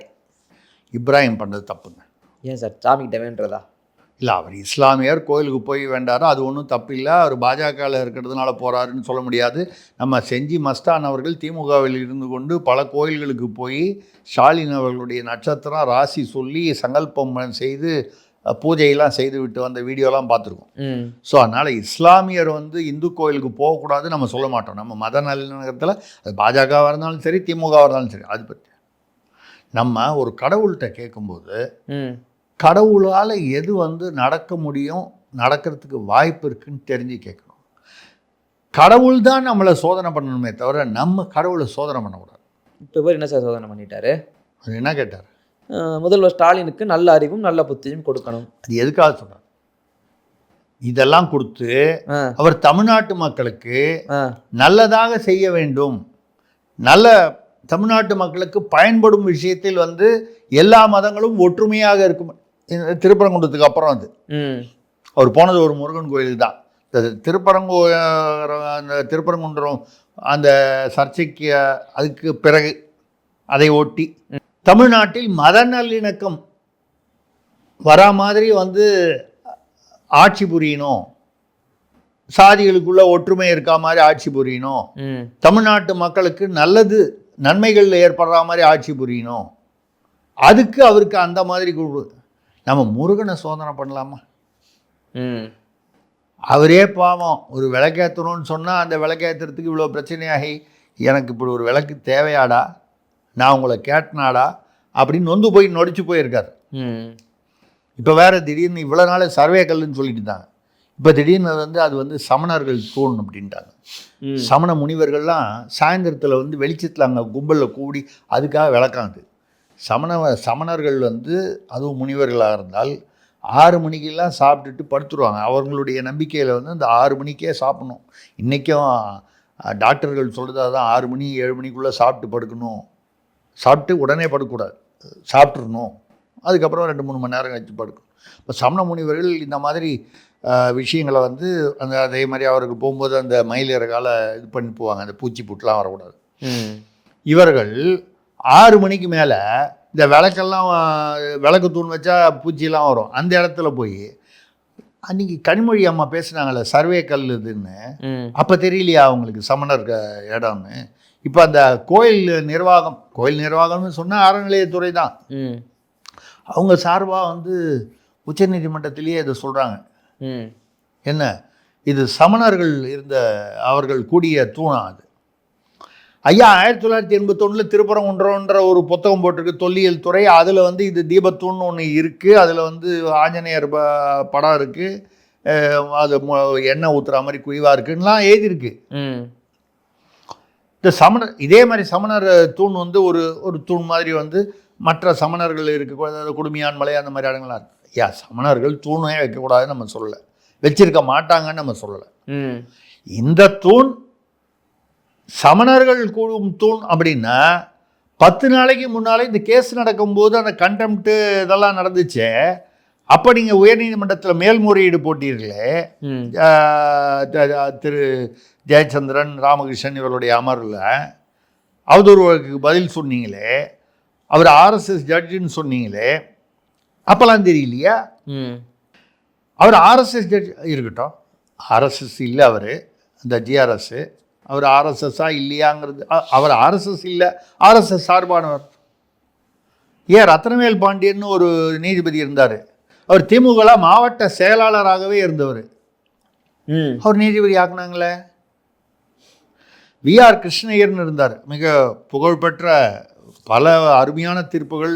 C: இப்ராஹிம் பண்ணது தப்புங்க.
B: ஏன் சார் சாமிகிட்ட வேண்டதா?
C: இல்லை, அவர் இஸ்லாமியர், கோயிலுக்கு போய் வேண்டாரோ அது ஒன்றும் தப்பு இல்லை. அவர் பாஜகவில் இருக்கிறதுனால போகிறாருன்னு சொல்ல முடியாது. நம்ம செஞ்சி மஸ்தான் அவர்கள் திமுகவில் இருந்து கொண்டு பல கோயில்களுக்கு போய் ஸ்டாலின் அவர்களுடைய நட்சத்திரம் ராசி சொல்லி சங்கல்பம் செய்து பூஜையெல்லாம் செய்து விட்டு வந்த வீடியோலாம் பார்த்துருக்கோம். ஸோ அதனால் இஸ்லாமியர் வந்து இந்து கோயிலுக்கு போகக்கூடாதுன்னு நம்ம சொல்ல மாட்டோம். நம்ம மத நல்லிணக்கத்தில் அது பாஜகவாக இருந்தாலும் சரி திமுகவாக இருந்தாலும் சரி அது பற்றி நம்ம ஒரு கடவுள்கிட்ட கேட்கும்போது கடவுளால் எது வந்து நடக்க முடியும், நடக்கிறதுக்கு வாய்ப்பு இருக்குன்னு தெரிஞ்சு கேட்கணும். கடவுள் தான் நம்மளை சோதனை பண்ணணுமே தவிர நம்ம கடவுளை சோதனை பண்ணக்கூடாது.
B: இப்போ பேர் என்ன சார் சோதனை பண்ணிட்டாரு?
C: அது என்ன கேட்டார்?
B: முதல்வர் ஸ்டாலினுக்கு நல்ல அறிவும் நல்ல புத்தியும் கொடுக்கணும்.
C: அது எதுக்காக சொல்றார்? இதெல்லாம் கொடுத்து அவர் தமிழ்நாட்டு மக்களுக்கு நல்லதாக செய்ய வேண்டும், நல்ல தமிழ்நாட்டு மக்களுக்கு பயன்படும் விஷயத்தில் வந்து எல்லா மதங்களும் ஒற்றுமையாக இருக்கும். திருப்பரங்குன்றத்துக்கு அப்புறம் அது அவர் போனது ஒரு முருகன் கோயில் தான். திருப்பரங்குன்றம் அந்த சர்ச்சைக்கு அதுக்கு பிறகு அதை ஒட்டி தமிழ்நாட்டில் மத நல்லிணக்கம் வரா மாதிரி வந்து ஆட்சி புரியணும், சாதிகளுக்குள்ள ஒற்றுமை இருக்கா மாதிரி ஆட்சி புரியணும், தமிழ்நாட்டு மக்களுக்கு நல்லது நன்மைகள் ஏற்படுற மாதிரி ஆட்சி புரியணும். அதுக்கு அவருக்கு அந்த மாதிரி நம்ம முருகனை சோதனை பண்ணலாமா? அவரே பாவம் ஒரு விளக்கேற்றணும்னு சொன்னால் அந்த விளக்கேற்றுறதுக்கு இவ்வளோ பிரச்சனையாகி எனக்கு இப்படி ஒரு விளக்கு தேவையாடா, நான் உங்களை கேட்டனாடா அப்படின்னு நொந்து போய் நொடிச்சு போயிருக்கார். இப்போ வேறு திடீர்னு இவ்வளோ நாள் சர்வே கல்லுன்னு சொல்லிட்டு இருந்தாங்க. இப்போ திடீர்னு வந்து அது வந்து சமணர்கள் தூண் அப்படின்ட்டாங்க. சமண முனிவர்கள்லாம் சாயந்தரத்தில் வந்து வெளிச்சத்தில் அங்கே கும்பலில் கூடி அதுக்காக விளக்காது. சமணர்கள் வந்து அதுவும் முனிவர்களாக இருந்தால் 6 மணிக்கெல்லாம் சாப்பிட்டுட்டு படுத்துருவாங்க. அவர்களுடைய நம்பிக்கையில் வந்து அந்த 6 மணிக்கே சாப்பிடணும். இன்றைக்கும் டாக்டர்கள் சொல்கிறது தான் 6 மணி 7 மணிக்குள்ளே சாப்பிட்டு படுக்கணும். சாப்பிட்டு உடனே படுக்கக்கூடாது, சாப்பிட்றணும், அதுக்கப்புறம் 2-3 மணி நேரம் கழிச்சு படுக்கணும். இப்போ சமண முனிவர்கள் இந்த மாதிரி விஷயங்களை வந்து அதே மாதிரி அவர்கள் போகும்போது அந்த மயில் இறகால இது பண்ணி போவாங்க, அந்த பூச்சி புட்டுலாம் வரக்கூடாது. இவர்கள் 6 மணிக்கு மேலே இந்த விளக்கு தூண் வச்சா பூச்சியெல்லாம் வரும், அந்த இடத்துல போய் அன்றைக்கி கனிமொழி அம்மா பேசுனாங்கள்ல சர்வே கல் இதுன்னு, அப்போ தெரியலையா அவங்களுக்கு சமணர் இடம்னு. இப்போ அந்த கோயில் நிர்வாகம்னு சொன்னால் அறநிலையத்துறை தான், அவங்க சார்பாக வந்து உச்சநீதிமன்றத்திலேயே இதை சொல்கிறாங்க. என்ன இது சமணர்கள் அவர்கள் கூடிய தூணா அது. ஐயா 1981 திருப்பரங்குன்றன்ற ஒரு புத்தகம் போட்டிருக்கு தொல்லியல் துறை. அதில் வந்து இது தீபத்தூண்னு ஒன்று இருக்குது, அதில் வந்து ஆஞ்சநேயர் படம் இருக்குது, அது எண்ணெய் ஊற்றுற மாதிரி குழிவாக இருக்குன்னுலாம் எழுதியிருக்கு. இந்த இதே மாதிரி சமணர் தூண் வந்து ஒரு தூண் மாதிரி வந்து மற்ற சமணர்கள் இருக்க குடுமியான் மலை அந்த மாதிரி இடங்கள்லாம் இருக்குது. ஐயா சமணர்கள் தூணே வைக்கக்கூடாதுன்னு நம்ம சொல்லலை, வச்சிருக்க மாட்டாங்கன்னு நம்ம சொல்லலை. இந்த தூண் சமணர்கள் கூடும் தூண் அப்படின்னா 10 நாளைக்கு முன்னாலே இந்த கேஸ் நடக்கும்போது அந்த கண்டெம்ப்ட் இதெல்லாம் நடந்துச்சு. அப்போ நீங்கள் உயர்நீதிமன்றத்தில் மேல்முறையீடு போட்டீர்களே, திரு ஜெயச்சந்திரன் ராமகிருஷ்ணன் இவருடைய அமர்வில் அவதூறு வழக்குக்கு பதில் சொன்னீங்களே, அவர் ஆர்எஸ்எஸ் ஜட்ஜுன்னு சொன்னீங்களே, அப்போல்லாம் தெரியலையா? அவர் ஆர்எஸ்எஸ் ஜட்ஜ் இருக்கட்டும், ஆர்எஸ்எஸ் இல்லை அவர், அந்த ஜிஆர்எஸ், அவர் ஆர்எஸ்எஸ்ஸாக இல்லையாங்கிறது, அவர் ஆர்எஸ்எஸ் இல்லை, ஆர்எஸ்எஸ் சார்பானவர். ரத்னவேல் பாண்டியன் ஒரு நீதிபதி இருந்தார், அவர் திமுக மாவட்ட செயலாளராகவே இருந்தவர், அவர் நீதிபதி ஆக்குனாங்களே. விஆர் கிருஷ்ணய்யர்னு இருந்தார், மிக புகழ்பெற்ற பல அருமையான தீர்ப்புகள்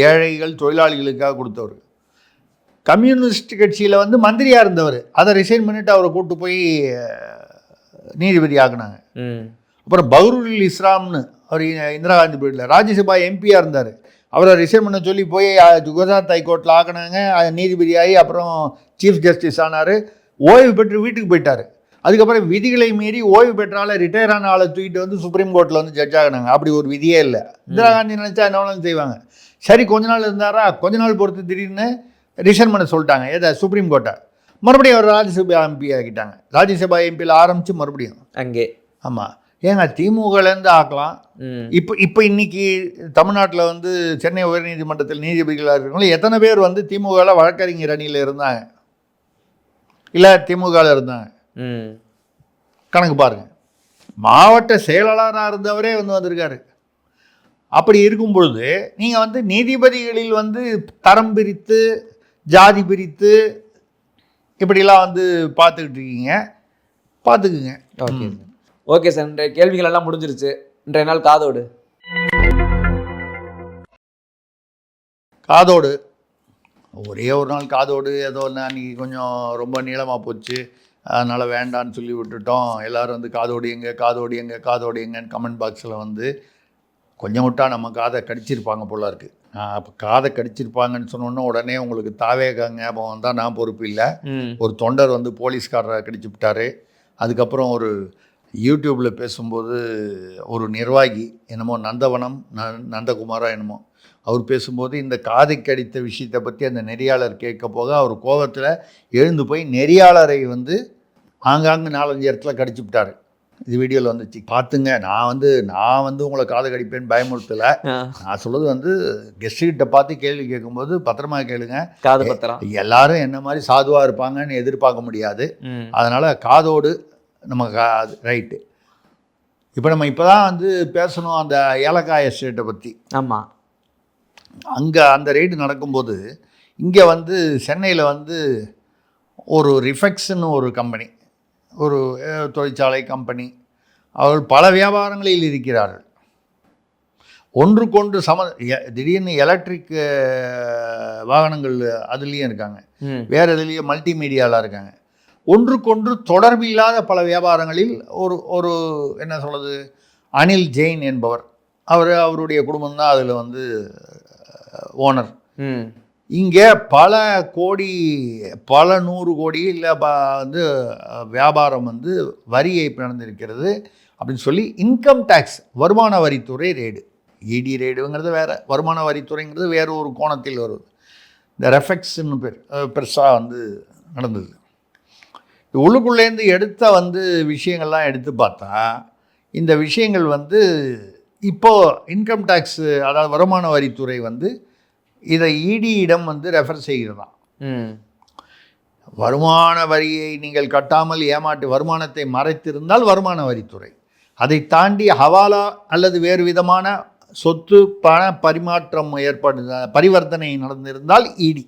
C: ஏழைகள் தொழிலாளிகளுக்காக கொடுத்தவர். கம்யூனிஸ்ட் கட்சியில் வந்து மந்திரியாக இருந்தவர், அதை ரிசைன் பண்ணிவிட்டு அவரை கூப்பிட்டு போய் நீதிபதி ஆக்குனாங்க. அப்புறம் பஹ்ருல் இஸ்லாம்னு அவர் இந்திரா காந்தி பீரியடில் ராஜ்யசபா எம்பியாக இருந்தார், அவரை ரிசைன் பண்ண சொல்லி போய் குஜராத் ஹைகோர்ட்டில் ஆக்குனாங்க, நீதிபதியாகி அப்புறம் சீஃப் ஜஸ்டிஸ் ஆனார், ஓய்வு பெற்று வீட்டுக்கு போயிட்டார். அதுக்கப்புறம் விதிகளை மீறி ஓய்வு பெற்றால ரிட்டையர் ஆன ஆளை தூக்கிட்டு வந்து சுப்ரீம் கோர்ட்டில் வந்து ஜட்ஜ் ஆகினாங்க. அப்படி ஒரு விதியே இல்லை. இந்திரா காந்தி நினச்சா என்ன வேணாலும் செய்வாங்க. சரி கொஞ்ச நாள் இருந்தாரா, கொஞ்ச நாள் பொறுத்து திடீர்னு ரிசைன் பண்ண சொல்லிட்டாங்க, எதை சுப்ரீம் கோர்ட்டை. மறுபடியும் அவர் ராஜ்யசபா எம்பி ஆகிட்டாங்க. ராஜ்யசபா எம்பியில் ஆரம்பித்து மறுபடியும் அங்கே. ஆமாம், ஏங்க திமுகலேருந்து ஆக்கலாம். இப்போ இன்னைக்கு தமிழ்நாட்டில் வந்து சென்னை உயர்நீதிமன்றத்தில் நீதிபதிகளாக இருக்கிறவங்க எத்தனை பேர் வந்து திமுகவில் வழக்கறிஞர் அணியில் இருந்தாங்க, இல்லை திமுகவில் இருந்தாங்க, கணக்கு பாருங்க. மாவட்ட செயலாளராக இருந்தவரே வந்து வந்திருக்காரு. அப்படி இருக்கும் பொழுது நீங்கள் வந்து நீதிபதிகளில் வந்து தரம் பிரித்து ஜாதி பிரித்து இப்படிலாம் வந்து பார்த்துக்கிட்டு இருக்கீங்க, பார்த்துக்குங்க.
B: ஓகே சார், இன்றைய கேள்விகள் எல்லாம் முடிஞ்சிருச்சு. இன்றைய நாள்
C: காதோடு ஒரே ஒரு நாள் காதோடு ஏதோ அன்றைக்கி கொஞ்சம் ரொம்ப நீளமாக போச்சு, அதனால் வேண்டான்னு சொல்லி விட்டுட்டோம். எல்லோரும் வந்து காதோடு எங்கன்னு கமெண்ட் பாக்ஸில் வந்து கொஞ்சம் விட்டா நம்ம காதை கடிச்சிருப்பாங்க போல இருக்குது. அப்போ காதை கடிச்சிருப்பாங்கன்னு சொன்னோன்னே உடனே உங்களுக்கு தாவேக ஞாபகம் தான், நான் பொறுப்பு இல்லை. ஒரு தொண்டர் வந்து போலீஸ்காரரை கடிச்சு விட்டார். அதுக்கப்புறம் ஒரு யூடியூப்பில் பேசும்போது ஒரு நிர்வாகி என்னமோ நந்தகுமாரா என்னமோ அவர் பேசும்போது இந்த காதை கடித்த விஷயத்தை பற்றி அந்த நெறியாளர் கேட்க போக அவர் கோபத்தில் எழுந்து போய் நெறியாளரை வந்து ஆங்காங்கு 4-5 இடத்துல கடிச்சு விட்டார். இது வீடியோவில் வந்துச்சு, பார்த்துங்க. நான் வந்து உங்களை காதை கடிப்பேன்னு பயமுறுத்தலை. நான் சொல்கிறது வந்து கெஸ்ட்டுக்கிட்ட பார்த்து கேள்வி கேட்கும்போது பத்திரமா கேளுங்க.
B: காது பத்திரம்
C: எல்லாரும் என்ன மாதிரி சாதுவாக இருப்பாங்கன்னு எதிர்பார்க்க முடியாது. அதனால் காதோடு நம்ம ரைட்டு. இப்போ நம்ம இப்போ தான் வந்து பேசணும் அந்த ஏலக்காய் எஸ்டேட்டை பற்றி.
B: ஆமாம்,
C: அங்கே அந்த ரெய்டு நடக்கும்போது இங்கே வந்து சென்னையில் வந்து ஒரு ரிஃபெக்ஸ்னு ஒரு கம்பெனி, ஒரு தொழிற்சாலை கம்பெனி, அவர்கள் பல வியாபாரங்களில் இருக்கிறார்கள். ஒன்றுக்கொன்று திடீர்னு எலக்ட்ரிக் வாகனங்கள் அதுலேயும் இருக்காங்க, வேறு இதுலேயும் மல்டிமீடியாவில் இருக்காங்க. ஒன்றுக்கொன்று தொடர்பில்லாத பல வியாபாரங்களில் ஒரு என்ன சொல்கிறது, அனில் ஜெயின் என்பவர், அவருடைய குடும்பம் தான் அதில் வந்து ஓனர். இங்கே பல கோடி, பல 100 கோடி இல்லை வந்து வியாபாரம் வந்து வரி ஏய்ப்பு நடந்திருக்கிறது அப்படின்னு சொல்லி இன்கம் டேக்ஸ் வருமான வரித்துறை ரெய்டு, இடி ரெய்டுங்கிறது வேறு, வருமான வரித்துறைங்கிறது வேறு ஒரு கோணத்தில் வருது. இந்த ரெஃபெக்ட்ஸ்ன்னு பெருசாக வந்து நடந்தது. உள்ளுக்குள்ளேருந்து எடுத்த வந்து விஷயங்கள்லாம் எடுத்து பார்த்தா இந்த விஷயங்கள் வந்து இப்போது இன்கம் டேக்ஸு, அதாவது வருமான வரித்துறை வந்து இதை இடியிடம் வந்து ரெஃபர் செய்கிறதாம். வருமான வரியை நீங்கள் கட்டாமல் ஏமாற்றி வருமானத்தை மறைத்திருந்தால் வருமான வரித்துறை, அதை தாண்டி ஹவாலா அல்லது வேறு விதமான சொத்து பண பரிமாற்றம் பரிவர்த்தனை நடந்திருந்தால் இடி.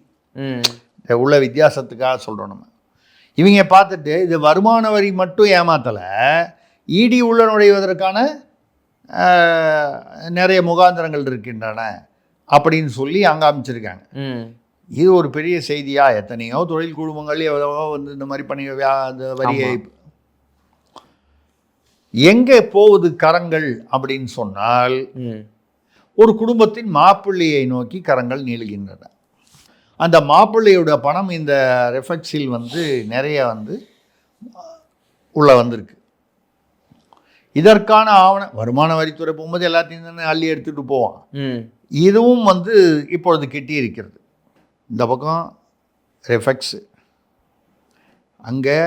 C: உள்ள வித்தியாசத்துக்காக சொல்கிறோம். நம்ம இவங்க பார்த்துட்டு இது வருமான வரி மட்டும் ஏமாத்தலை, இடி உள்ள நுழைவதற்கான நிறைய முகாந்திரங்கள் இருக்கின்றன அப்படின்னு சொல்லி அங்கே அமைச்சிருக்காங்க. இது ஒரு பெரிய செய்தியா? எத்தனையோ தொழில் குழுமங்கள் எவ்வளவோ வந்து இந்த மாதிரி பண்ணி அந்த வரியை எங்கே போகுது கரங்கள் அப்படின்னு சொன்னால் ஒரு குடும்பத்தின் மாப்பிள்ளையை நோக்கி கரங்கள் நீளுகின்றன. அந்த மாப்பிள்ளையோட பணம் இந்த ரெஃபெக்ஸில் வந்து நிறைய வந்து உள்ள வந்திருக்கு. இதற்கான வருமான வரித்துறை போகும்போது எல்லாத்தையும் தானே அள்ளி எடுத்துகிட்டு போவான். இதுவும் வந்து இப்பொழுது கிட்டி இருக்கிறது. இந்த பக்கம் ரெஃபெக்ஸு, அங்கே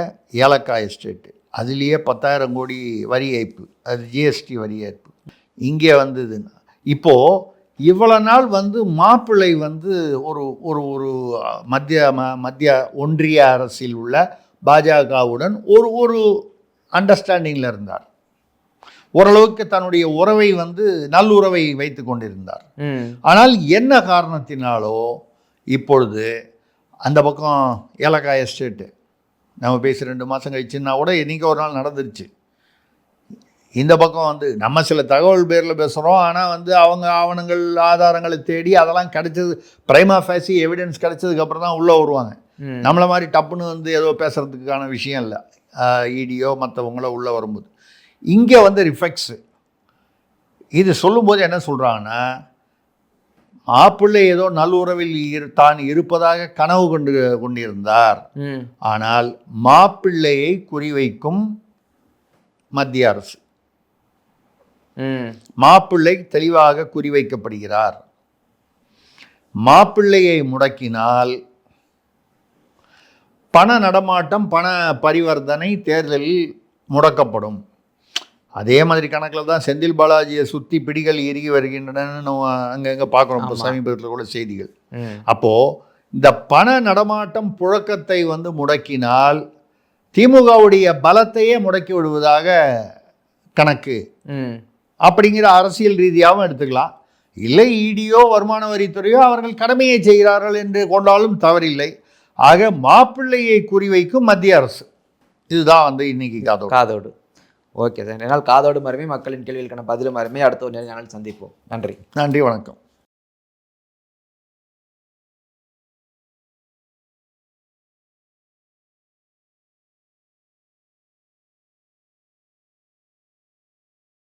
C: ஏலக்காய் எஸ்டேட்டு, அதுலேயே 10,000 கோடி வரி ஏய்ப்பு, அது ஜிஎஸ்டி வரி ஏய்ப்பு. இங்கே வந்ததுன்னா இப்போது இவ்வளோ நாள் வந்து மாப்பிள்ளை வந்து ஒரு ஒரு ஒரு மத்திய ஒன்றிய அரசில் உள்ள பாஜகவுடன் ஒரு அண்டர்ஸ்டாண்டிங்கில் இருந்தார். ஓரளவுக்கு தன்னுடைய உறவை வந்து நல்லுறவை வைத்து கொண்டிருந்தார். ஆனால் என்ன காரணத்தினாலோ இப்பொழுது அந்த பக்கம் ஏலக்காய் எஸ்டேட்டு நம்ம பேசி 2 மாதம் கழிச்சுன்னா கூட இன்றைக்கி ஒரு நாள் நடந்துருச்சு. இந்த பக்கம் வந்து நம்ம சில தகவல் பேரில் பேசுகிறோம், ஆனால் வந்து அவங்க ஆவணங்கள் ஆதாரங்களை தேடி அதெல்லாம் கிடைச்சது, பிரைமா ஃபேசி எவிடன்ஸ் கிடைச்சதுக்கப்புறம் தான் உள்ளே வருவாங்க. நம்மளை மாதிரி டப்புன்னு வந்து ஏதோ பேசுகிறதுக்கான விஷயம் இல்லை. இடியோ மற்றவங்களோ உள்ளே வரும்போது இங்கே வந்து ரிஃபெக்ட்ஸு இது சொல்லும்போது என்ன சொல்கிறாங்கன்னா, மாப்பிள்ளை ஏதோ நல்லுறவில் தான் இருப்பதாக கனவு கொண்டிருந்தார். ஆனால் மாப்பிள்ளையை குறிவைக்கும் மத்திய அரசு, மாப்பிள்ளை தெளிவாக குறிவைக்கப்படுகிறார். மாப்பிள்ளையை முடக்கினால் பண நடமாட்டம், பண பரிவர்த்தனை தேர்தலில் முடக்கப்படும். அதே மாதிரி கணக்கில் தான் செந்தில் பாலாஜியை சுற்றி பிடிகள் எருகி வருகின்றன அங்கங்கே பார்க்குறோம். இப்போ சமீபத்தில் கூட செய்திகள். அப்போது இந்த பண நடமாட்டம் புழக்கத்தை வந்து முடக்கினால் திமுகவுடைய பலத்தையே முடக்கி விடுவதாக கணக்கு அப்படிங்கிற அரசியல் ரீதியாகவும் எடுத்துக்கலாம். இல்லை இடியோ வருமான வரித்துறையோ அவர்கள் கடமையை செய்கிறார்கள் என்று கொண்டாலும் தவறில்லை. ஆக மாப்பிள்ளையை குறிவைக்கும் மத்திய அரசு. இதுதான் வந்து இன்னைக்கு
B: காதோடு. ஓகே சார், என்னால் காதோடு மருமே மக்களின் கேள்விகளுக்கான பதிலும் மருமே. அடுத்த ஒரு நேரம் சந்திப்போம். நன்றி.
C: நன்றி, வணக்கம்.